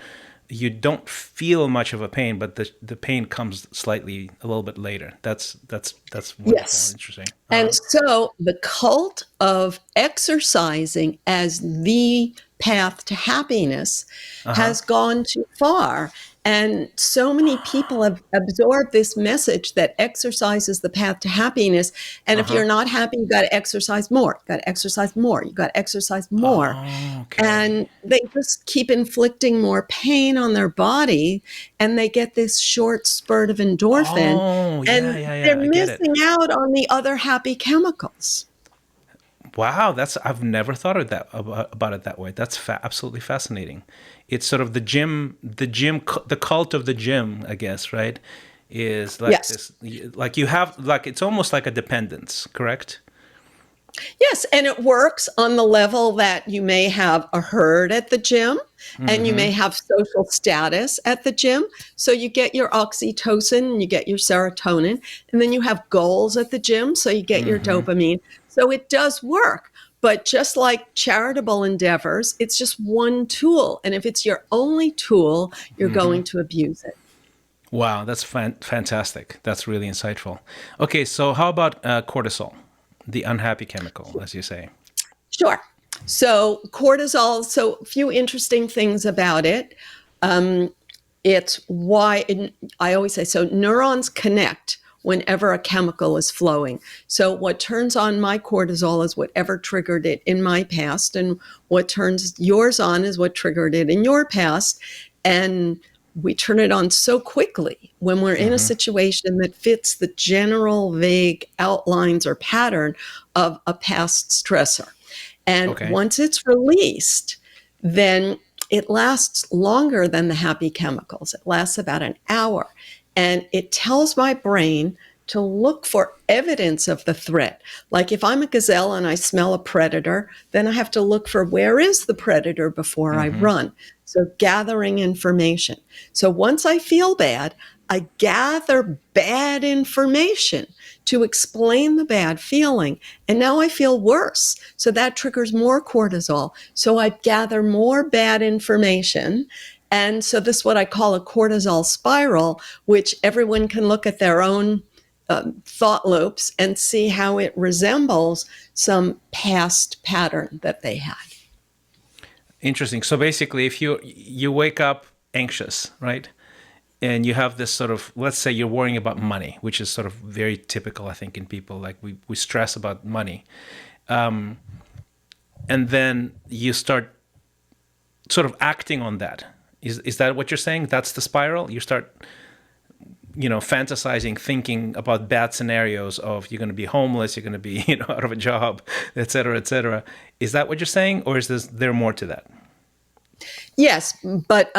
You don't feel much of a pain, but the pain comes slightly a little bit later. That's wonderful. Yes. Interesting. And so the cult of exercising as the path to happiness Uh huh. has gone too far. And so many people have absorbed this message that exercise is the path to happiness. And Uh if you're huh. not happy, you got to exercise more. You got to exercise more. You got to exercise more. Oh, okay. And they just keep inflicting more pain on their body, and they get this short spurt of endorphin, Oh, yeah, and yeah, they're yeah. I get it. missing out on the other happy chemicals. Wow, that's I've never thought of that about it that way. That's absolutely fascinating. It's sort of the cult of the gym, I guess, right? Is like Yes. this, like you have, like it's almost like a dependence, correct? Yes, and it works on the level that you may have a herd at the gym and you Mm-hmm. may have social status at the gym. So you get your oxytocin and you get your serotonin, and then you have goals at the gym. So you get your Mm-hmm. dopamine. So it does work. But just like charitable endeavors, it's just one tool. And if it's your only tool, you're Mm-hmm. going to abuse it. Wow, that's fantastic. That's really insightful. Okay, so how about cortisol, the unhappy chemical, as you say? Sure. So cortisol, so a few interesting things about it. Um, it's why I always say so neurons connect whenever a chemical is flowing. So what turns on my cortisol is whatever triggered it in my past, and what turns yours on is what triggered it in your past. And we turn it on so quickly when we're in a Mm-hmm. situation that fits the general vague outlines or pattern of a past stressor. And Okay. once it's released, then it lasts longer than the happy chemicals. It lasts about an hour. And it tells my brain to look for evidence of the threat. Like if I'm a gazelle and I smell a predator, then I have to look for where is the predator before I Mm-hmm. run. So gathering information. So once I feel bad, I gather bad information to explain the bad feeling. And now I feel worse. So that triggers more cortisol. So I gather more bad information. And so this is what I call a cortisol spiral, which everyone can look at their own thought loops and see how it resembles some past pattern that they had. Interesting. So basically, if you wake up anxious, right? And you have this sort of, let's say you're worrying about money, which is sort of very typical, I think, in people. Like we stress about money. And then you start sort of acting on that. Is that what you're saying? That's the spiral? You start, fantasizing, thinking about bad scenarios of you're going to be homeless, you're going to be, out of a job, et cetera, et cetera. Is that what you're saying? Or is there more to that? Yes, but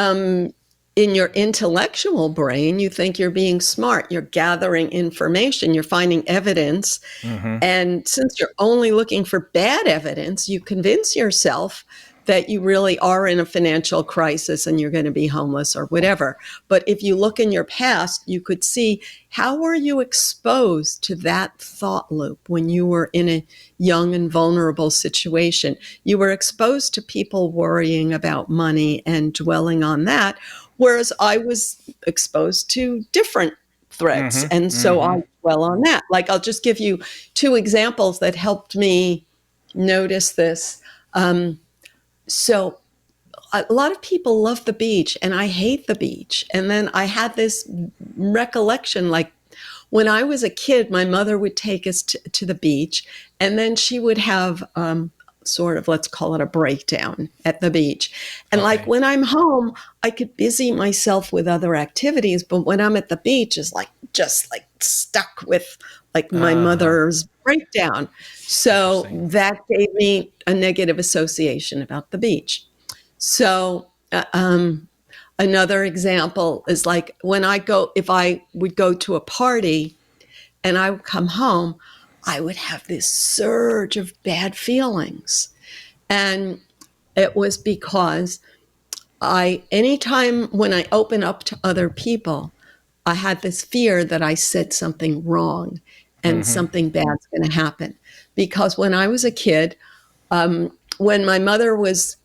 in your intellectual brain, you think you're being smart, you're gathering information, you're finding evidence. And since you're only looking for bad evidence, you convince yourself that you really are in a financial crisis and you're going to be homeless or whatever. But if you look in your past, you could see, how were you exposed to that thought loop when you were in a young and vulnerable situation? You were exposed to people worrying about money and dwelling on that, whereas I was exposed to different threats. And so I dwell on that. Like, I'll just give you two examples that helped me notice this. So a lot of people love the beach and I hate the beach. And then I had this recollection, like when I was a kid, my mother would take us to the beach, and then she would have sort of, let's call it a breakdown at the beach. And like when I'm home, I could busy myself with other activities, but when I'm at the beach, it's like just like stuck with like my mother's breakdown. So that gave me a negative association about the beach. So another example is like when if I would go to a party and I would come home, I would have this surge of bad feelings. And it was because anytime when I open up to other people, I had this fear that I said something wrong and something bad's going to happen. Because when I was a kid, when my mother was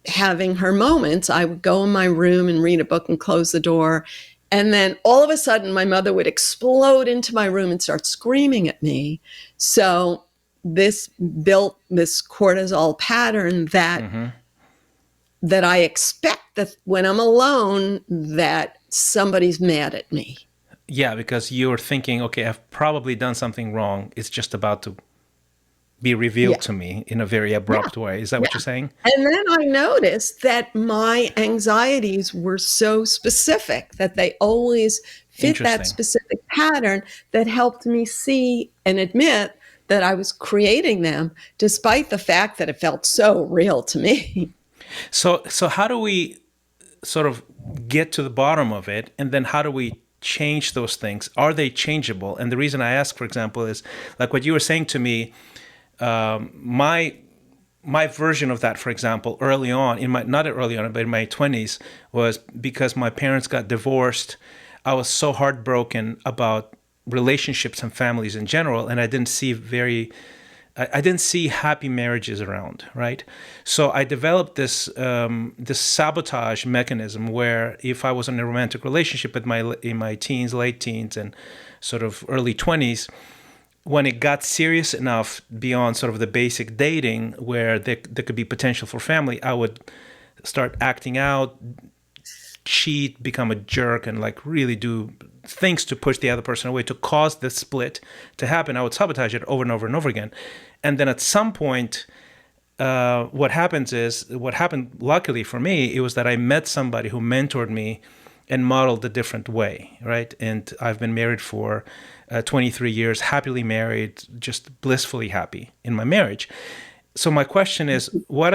having her moments, I would go in my room and read a book and close the door. And then all of a sudden, my mother would explode into my room and start screaming at me. So this built this cortisol pattern that I expect that when I'm alone, that somebody's mad at me. Yeah, because you're thinking, okay, I've probably done something wrong. It's just about to be revealed to me in a very abrupt way. Is that what you're saying? And then I noticed that my anxieties were so specific that they always fit that specific pattern that helped me see and admit that I was creating them, despite the fact that it felt so real to me. So how do we sort of get to the bottom of it? And then how do we change those things? Are they changeable? And the reason I ask, for example, is like what you were saying to me, my version of that, for example, early on, not early on, but in my 20s, was because my parents got divorced. I was so heartbroken about relationships and families in general, and I didn't see happy marriages around, right? So I developed this sabotage mechanism where if I was in a romantic relationship in my teens, late teens, and sort of early 20s, when it got serious enough beyond sort of the basic dating where there could be potential for family, I would start acting out, cheat, become a jerk, and like really do things to push the other person away to cause the split to happen. I would sabotage it over and over and over again. And then at some point, what happened luckily for me, it was that I met somebody who mentored me and modeled a different way, right? And I've been married for 23 years, happily married, just blissfully happy in my marriage. So my question is, what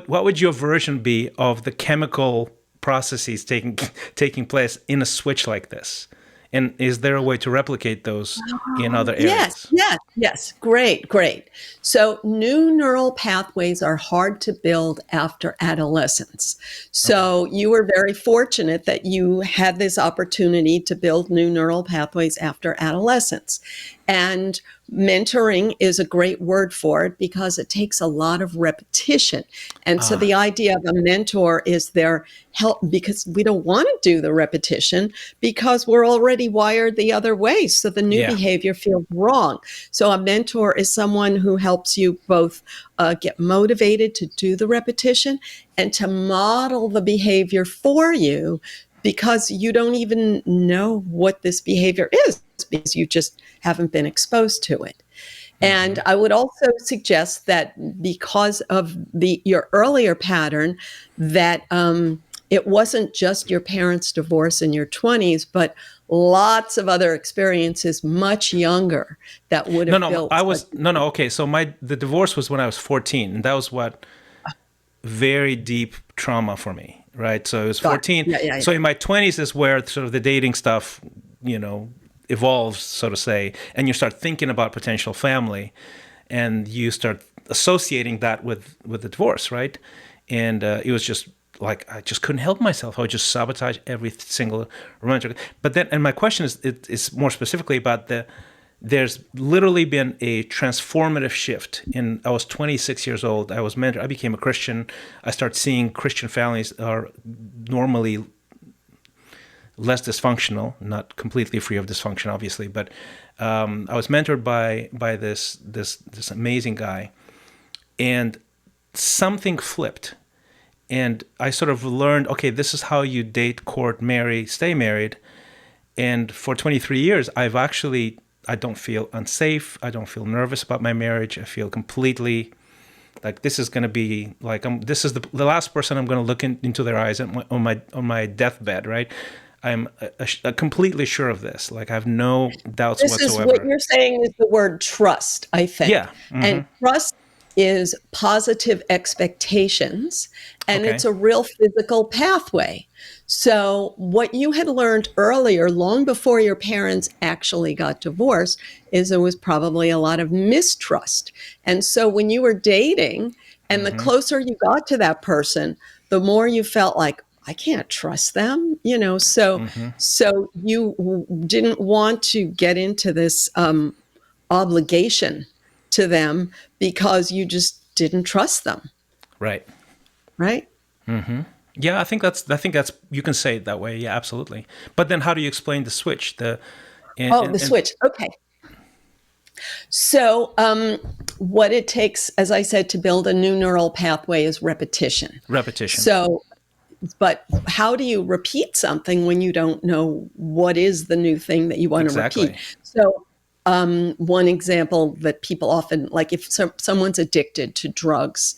would your version be of the chemical processes taking place in a switch like this? And is there a way to replicate those in other areas? Yes. Great. So new neural pathways are hard to build after adolescence. So you were very fortunate that you had this opportunity to build new neural pathways after adolescence. And mentoring is a great word for it because it takes a lot of repetition. And so the idea of a mentor is their help, because we don't want to do the repetition because we're already wired the other way. So the new behavior feels wrong. So a mentor is someone who helps you both get motivated to do the repetition and to model the behavior for you, because you don't even know what this behavior is because you just haven't been exposed to it. And I would also suggest that because of your earlier pattern, that it wasn't just your parents' divorce in your 20s, but lots of other experiences much younger that would have built. Okay. So the divorce was when I was 14, and that was what very deep trauma for me. right? So it was Got it. 14. Yeah. So in my 20s is where sort of the dating stuff, evolves, so to say, and you start thinking about potential family, and you start associating that with the divorce, right? And it was just like I just couldn't help myself. I would just sabotage every single romantic. But then, and my question is more specifically about there's literally been a transformative shift. I was 26 years old. I was mentored. I became a Christian. I started seeing Christian families are normally less dysfunctional, not completely free of dysfunction, obviously. But I was mentored by this amazing guy, and something flipped. And I sort of learned, okay, this is how you date, court, marry, stay married. And for 23 years, I don't feel unsafe. I don't feel nervous about my marriage. I feel completely like this is going to be like this is the last person I'm going to look into their eyes on my deathbed, right? I'm completely sure of this. Like I have no doubts This is whatsoever. what you're saying is the word trust, I think. Yeah. And trust is positive expectations, and Okay. it's a real physical pathway. So, what you had learned earlier, long before your parents actually got divorced, is there was probably a lot of mistrust. And so, when you were dating, and the closer you got to that person, the more you felt like, I can't trust them, so you didn't want to get into this obligation to them because you just didn't trust them, Right. right? Yeah, I think that's you can say it that way. Yeah, absolutely. But then how do you explain the switch? The switch. Okay. So, what it takes, as I said, to build a new neural pathway is repetition. repetition. So, but how do you repeat something when you don't know what is the new thing that you want to Exactly. repeat? So, one example that people often like, if someone's addicted to drugs,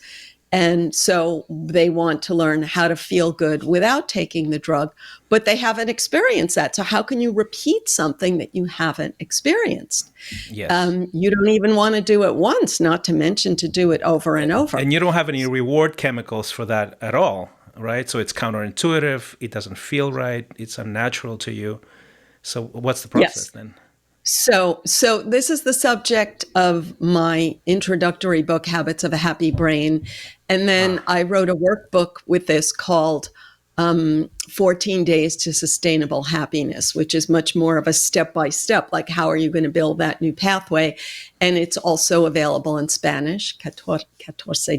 and so they want to learn how to feel good without taking the drug, but they haven't experienced that. So how can you repeat something that you haven't experienced? Yes. You don't even want to do it once, not to mention to do it over and over. And you don't have any reward chemicals for that at all, right? So it's counterintuitive. It doesn't feel right. It's unnatural to you. So what's the process then? So this is the subject of my introductory book, Habits of a Happy Brain. And then I wrote a workbook with this called 14 Days to Sustainable Happiness, which is much more of a step-by-step, like how are you going to build that new pathway? And it's also available in Spanish, 14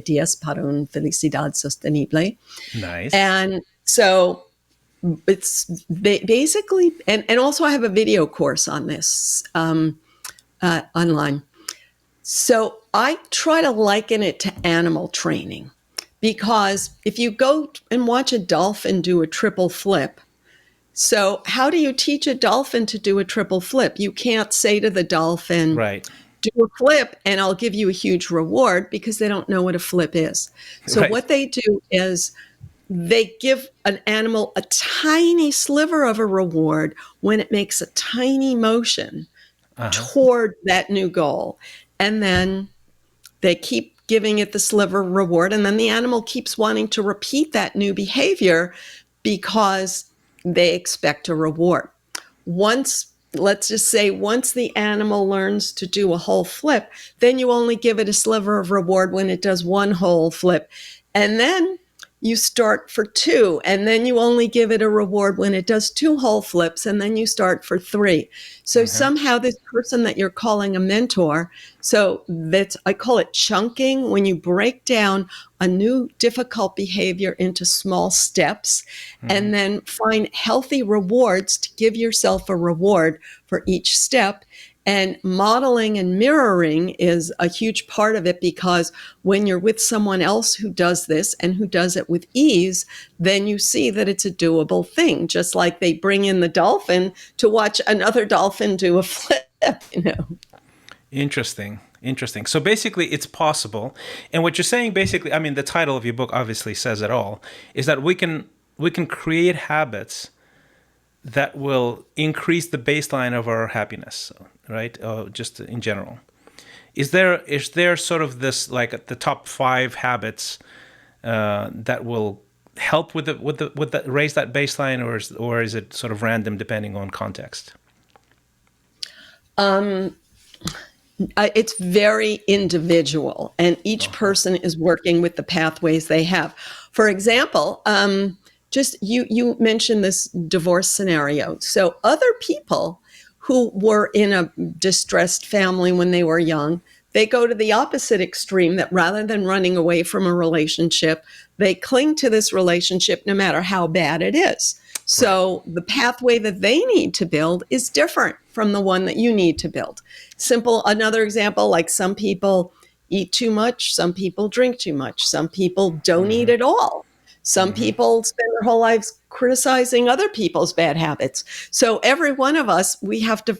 días para una felicidad sostenible. Nice. And so it's basically, and also I have a video course on this online. So I try to liken it to animal training, because if you go and watch a dolphin do a triple flip, so how do you teach a dolphin to do a triple flip? You can't say to the dolphin, Right. do a flip and I'll give you a huge reward, because they don't know what a flip is. So Right. what they do is they give an animal a tiny sliver of a reward when it makes a tiny motion toward that new goal. And then they keep giving it the sliver reward. And then the animal keeps wanting to repeat that new behavior because they expect a reward. Let's just say once the animal learns to do a whole flip, then you only give it a sliver of reward when it does one whole flip. And then you start for 2, and then you only give it a reward when it does 2 whole flips, and then you start for 3. So somehow this person that you're calling a mentor, I call it chunking, when you break down a new difficult behavior into small steps and then find healthy rewards to give yourself a reward for each step. And modeling and mirroring is a huge part of it, because when you're with someone else who does this and who does it with ease, then you see that it's a doable thing, just like they bring in the dolphin to watch another dolphin do a flip, Interesting. So basically it's possible. And what you're saying basically, I mean, the title of your book obviously says it all, is that we can create habits that will increase the baseline of our happiness, right? Just in general. Is there sort of this, like the top 5 habits that will help with the raise that baseline, or is it sort of random depending on context? It's very individual, and each person is working with the pathways they have. For example, just you mentioned this divorce scenario. So other people who were in a distressed family when they were young, they go to the opposite extreme, that rather than running away from a relationship, they cling to this relationship no matter how bad it is. So the pathway that they need to build is different from the one that you need to build. Another example, like some people eat too much, some people drink too much, some people don't eat at all. Some people spend their whole lives criticizing other people's bad habits. So every one of us, we have to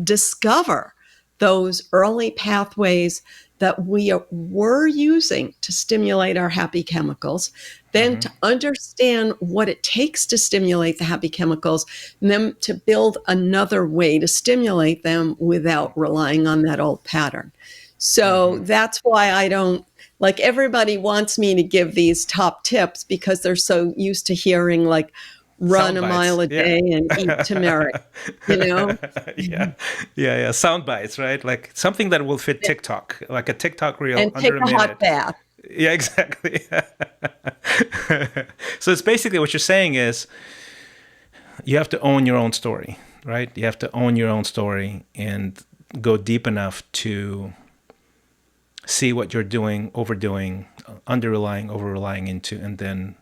discover those early pathways that we were using to stimulate our happy chemicals, then to understand what it takes to stimulate the happy chemicals, and then to build another way to stimulate them without relying on that old pattern. So that's why I don't, like, everybody wants me to give these top tips because they're so used to hearing, like, run a mile a day and eat turmeric, you know? Yeah. Sound bites, right? Like something that will fit TikTok, like a TikTok reel And under take a a hot minute. bath. Yeah, exactly. So it's basically what you're saying is you have to own your own story, right? You have to own your own story and go deep enough to see what you're doing, overdoing, under-relying, over-relying into, and then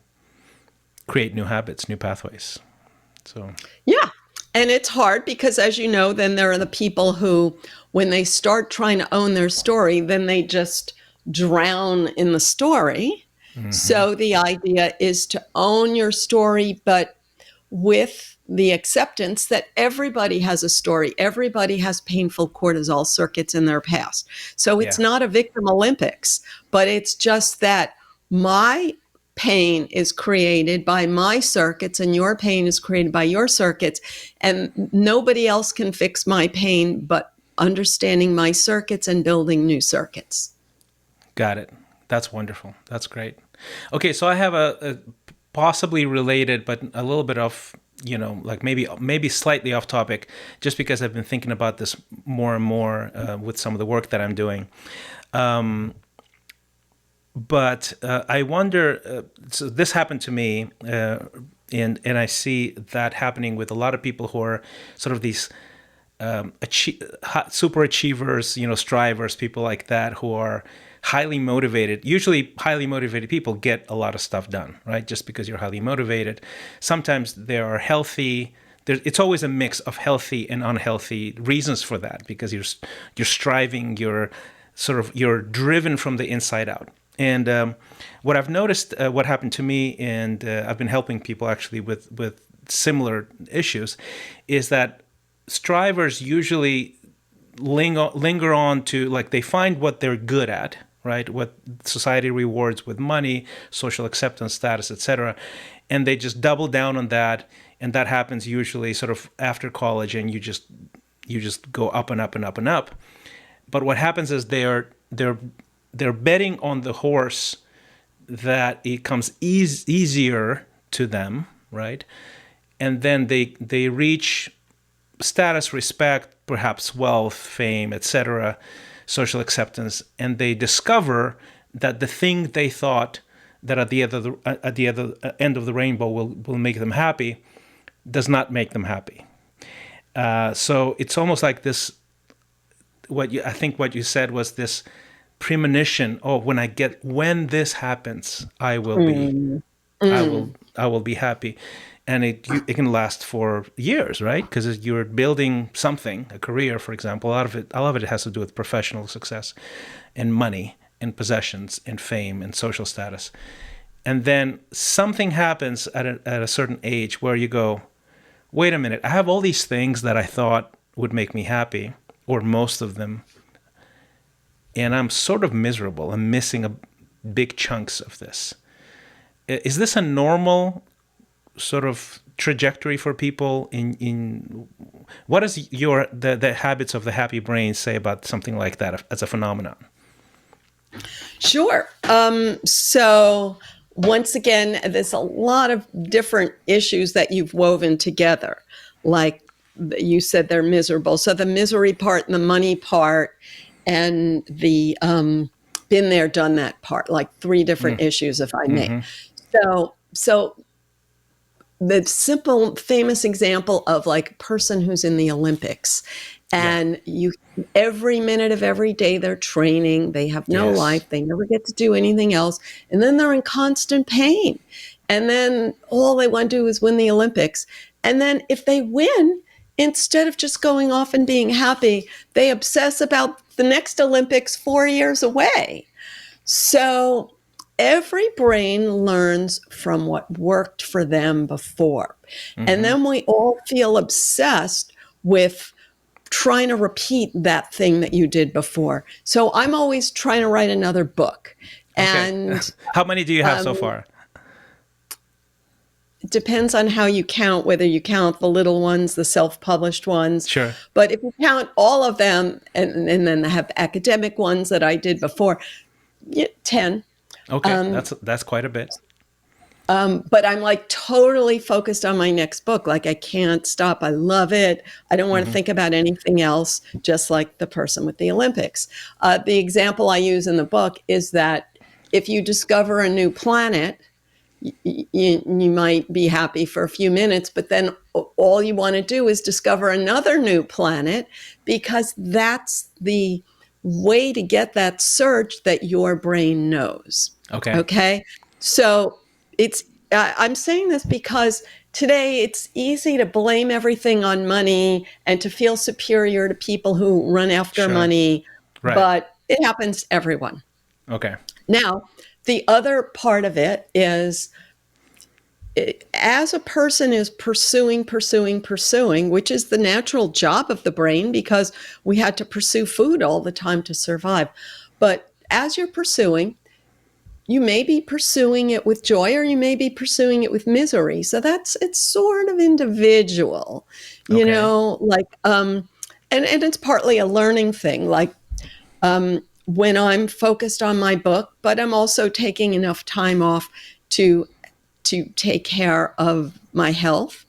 create new habits, new pathways. So Yeah. And it's hard because, as you know, then there are the people who, when they start trying to own their story, then they just drown in the story. So the idea is to own your story, but with the acceptance that everybody has a story. Everybody has painful cortisol circuits in their past. So it's yeah, not a victim Olympics, but it's just that my pain is created by my circuits and your pain is created by your circuits. And nobody else can fix my pain but understanding my circuits and building new circuits. got it. That's wonderful. That's great. Okay, so I have a possibly related, but a little bit of, like maybe slightly off topic, just because I've been thinking about this more and more with some of the work that I'm doing. But I wonder. So this happened to me, and I see that happening with a lot of people who are sort of these super achievers, strivers, people like that who are highly motivated. Usually highly motivated people get a lot of stuff done, right? Just because you're highly motivated. Sometimes they are healthy. It's always a mix of healthy and unhealthy reasons for that, because you're striving, you're driven from the inside out. And what I've noticed, what happened to me, and I've been helping people actually with similar issues, is that strivers usually linger on to, like, they find what they're good at, right? What society rewards with money, social acceptance, status, etc., and they just double down on that. And that happens usually sort of after college, and you just go up and up and up and up. But what happens is they're betting on the horse that it comes easier to them, right? And then they reach status, respect, perhaps wealth, fame, etc., social acceptance, and they discover that the thing they thought that at the other end of the rainbow will make them happy does not make them happy. So it's almost like this. I think what you said was this premonition. Oh, when this happens, I will be happy. And it can last for years, right? Because you're building something, a career, for example. A lot of it has to do with professional success, and money, and possessions, and fame, and social status. And then something happens at a certain age where you go, wait a minute, I have all these things that I thought would make me happy, or most of them, and I'm sort of miserable. I'm missing big chunks of this. Is this a normal sort of trajectory for people? In what does the habits of the happy brain say about something like that as a phenomenon? Sure. So once again, there's a lot of different issues that you've woven together. Like you said, they're miserable. So the misery part and the money part and the been there, done that part, like three different issues, if I may. So the simple, famous example of like a person who's in the Olympics, and you every minute of every day they're training, they have no life, they never get to do anything else, and then they're in constant pain, and then all they want to do is win the Olympics, and then if they win, instead of just going off and being happy, they obsess about the next Olympics 4 years away. So every brain learns from what worked for them before. And then we all feel obsessed with trying to repeat that thing that you did before. So I'm always trying to write another book. And how many do you have so far? it depends on how you count, whether you count the little ones, the self-published ones. Sure. But if you count all of them, and then I have academic ones that I did before, 10. Okay, that's quite a bit. But I'm like totally focused on my next book. Like I can't stop. I love it. I don't want to think about anything else, just like the person with the Olympics. The example I use in the book is that if you discover a new planet, you might be happy for a few minutes, but then all you want to do is discover another new planet, because that's the way to get that surge that your brain knows. Okay. So I'm saying this because today it's easy to blame everything on money and to feel superior to people who run after money, but it happens to everyone. Okay. Now, the other part of it is, as a person is pursuing, which is the natural job of the brain, because we had to pursue food all the time to survive. But as you're pursuing, you may be pursuing it with joy, or you may be pursuing it with misery. So it's sort of individual, you know, like, and it's partly a learning thing. Like, when I'm focused on my book, but I'm also taking enough time off to take care of my health.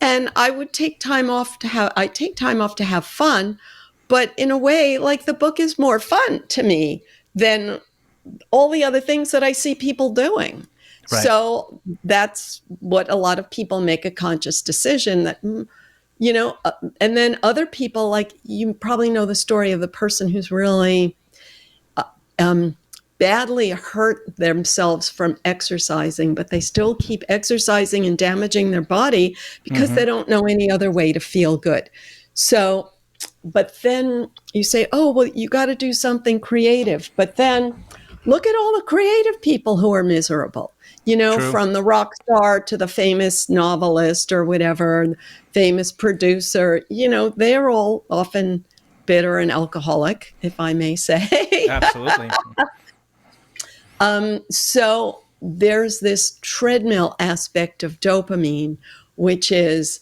And I would take time off to have fun, but in a way, like, the book is more fun to me than all the other things that I see people doing. Right. So that's what a lot of people make a conscious decision that, you know, and then other people, like, you probably know the story of the person who's really badly hurt themselves from exercising, but they still keep exercising and damaging their body because they don't know any other way to feel good. So, but then you say, oh, well, you got to do something creative. But then look at all the creative people who are miserable, you know, from the rock star to the famous novelist or whatever, famous producer, you know, they're all often bitter and alcoholic, if I may say. Absolutely. So there's this treadmill aspect of dopamine, which is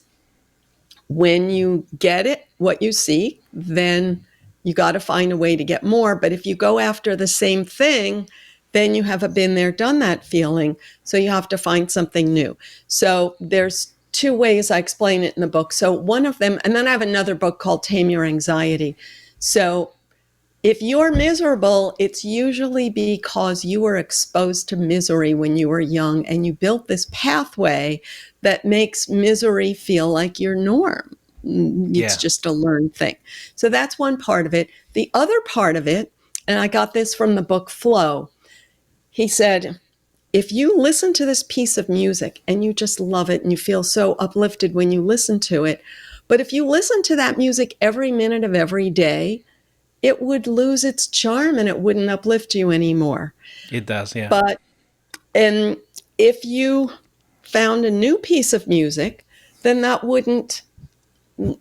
when you get it, what you seek, then you got to find a way to get more. But if you go after the same thing, then you have a been there, done that feeling. So you have to find something new. So there's two ways I explain it in the book. So one of them, and then I have another book called Tame Your Anxiety. So if you're miserable, it's usually because you were exposed to misery when you were young, and you built this pathway that makes misery feel like your norm. It's just a learned thing. So that's one part of it. The other part of it, and I got this from the book Flow, he said, if you listen to this piece of music and you just love it and you feel so uplifted when you listen to it, but if you listen to that music every minute of every day, it would lose its charm and it wouldn't uplift you anymore. It does, yeah. But, and if you found a new piece of music, then that wouldn't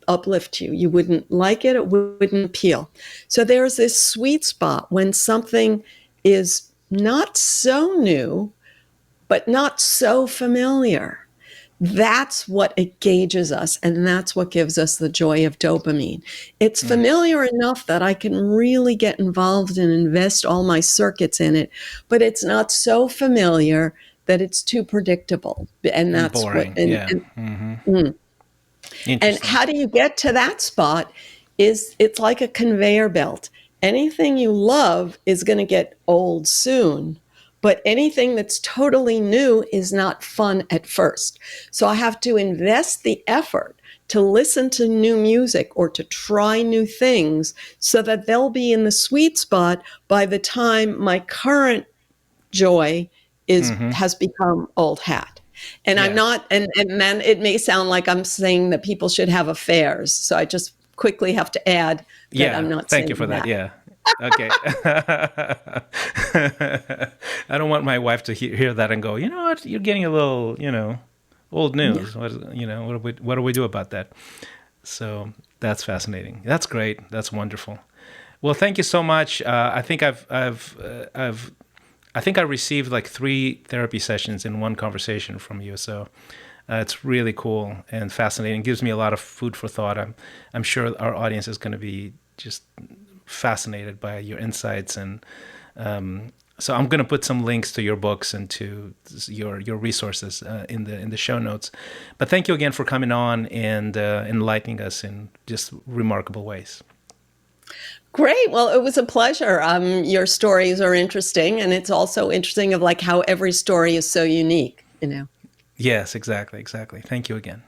uplift you. You wouldn't like it. It wouldn't appeal. So there's this sweet spot when something is not so new, but not so familiar. That's what engages us, and that's what gives us the joy of dopamine. It's familiar enough that I can really get involved and invest all my circuits in it, but it's not so familiar that it's too predictable. And And that's what, boring. Yeah. Hmm. and Interesting. how do you get to that spot is it's like a conveyor belt. Anything you love is going to get old soon, but anything that's totally new is not fun at first. So I have to invest the effort to listen to new music or to try new things so that they'll be in the sweet spot by the time my current joy is Hmm. has become old hat. And I'm Yeah. not, and then it may sound like I'm saying that people should have affairs. So I just quickly have to add that I'm Yeah. not Thank you saying for that. that. Yeah. Okay. I don't want my wife to hear that and go, you know what, you're getting a little, old Yeah. news. What do we do about that? So that's fascinating. That's great. That's wonderful. Well, thank you so much. I think I received like 3 therapy sessions in one conversation from you. So it's really cool and fascinating. It gives me a lot of food for thought. I'm sure our audience is going to be just fascinated by your insights, and so I'm going to put some links to your books and to your resources in the show notes. But thank you again for coming on and enlightening us in just remarkable ways. Great. Well, it was a pleasure. Your stories are interesting, and it's also interesting of like how every story is so unique. Yes, exactly. Thank you again.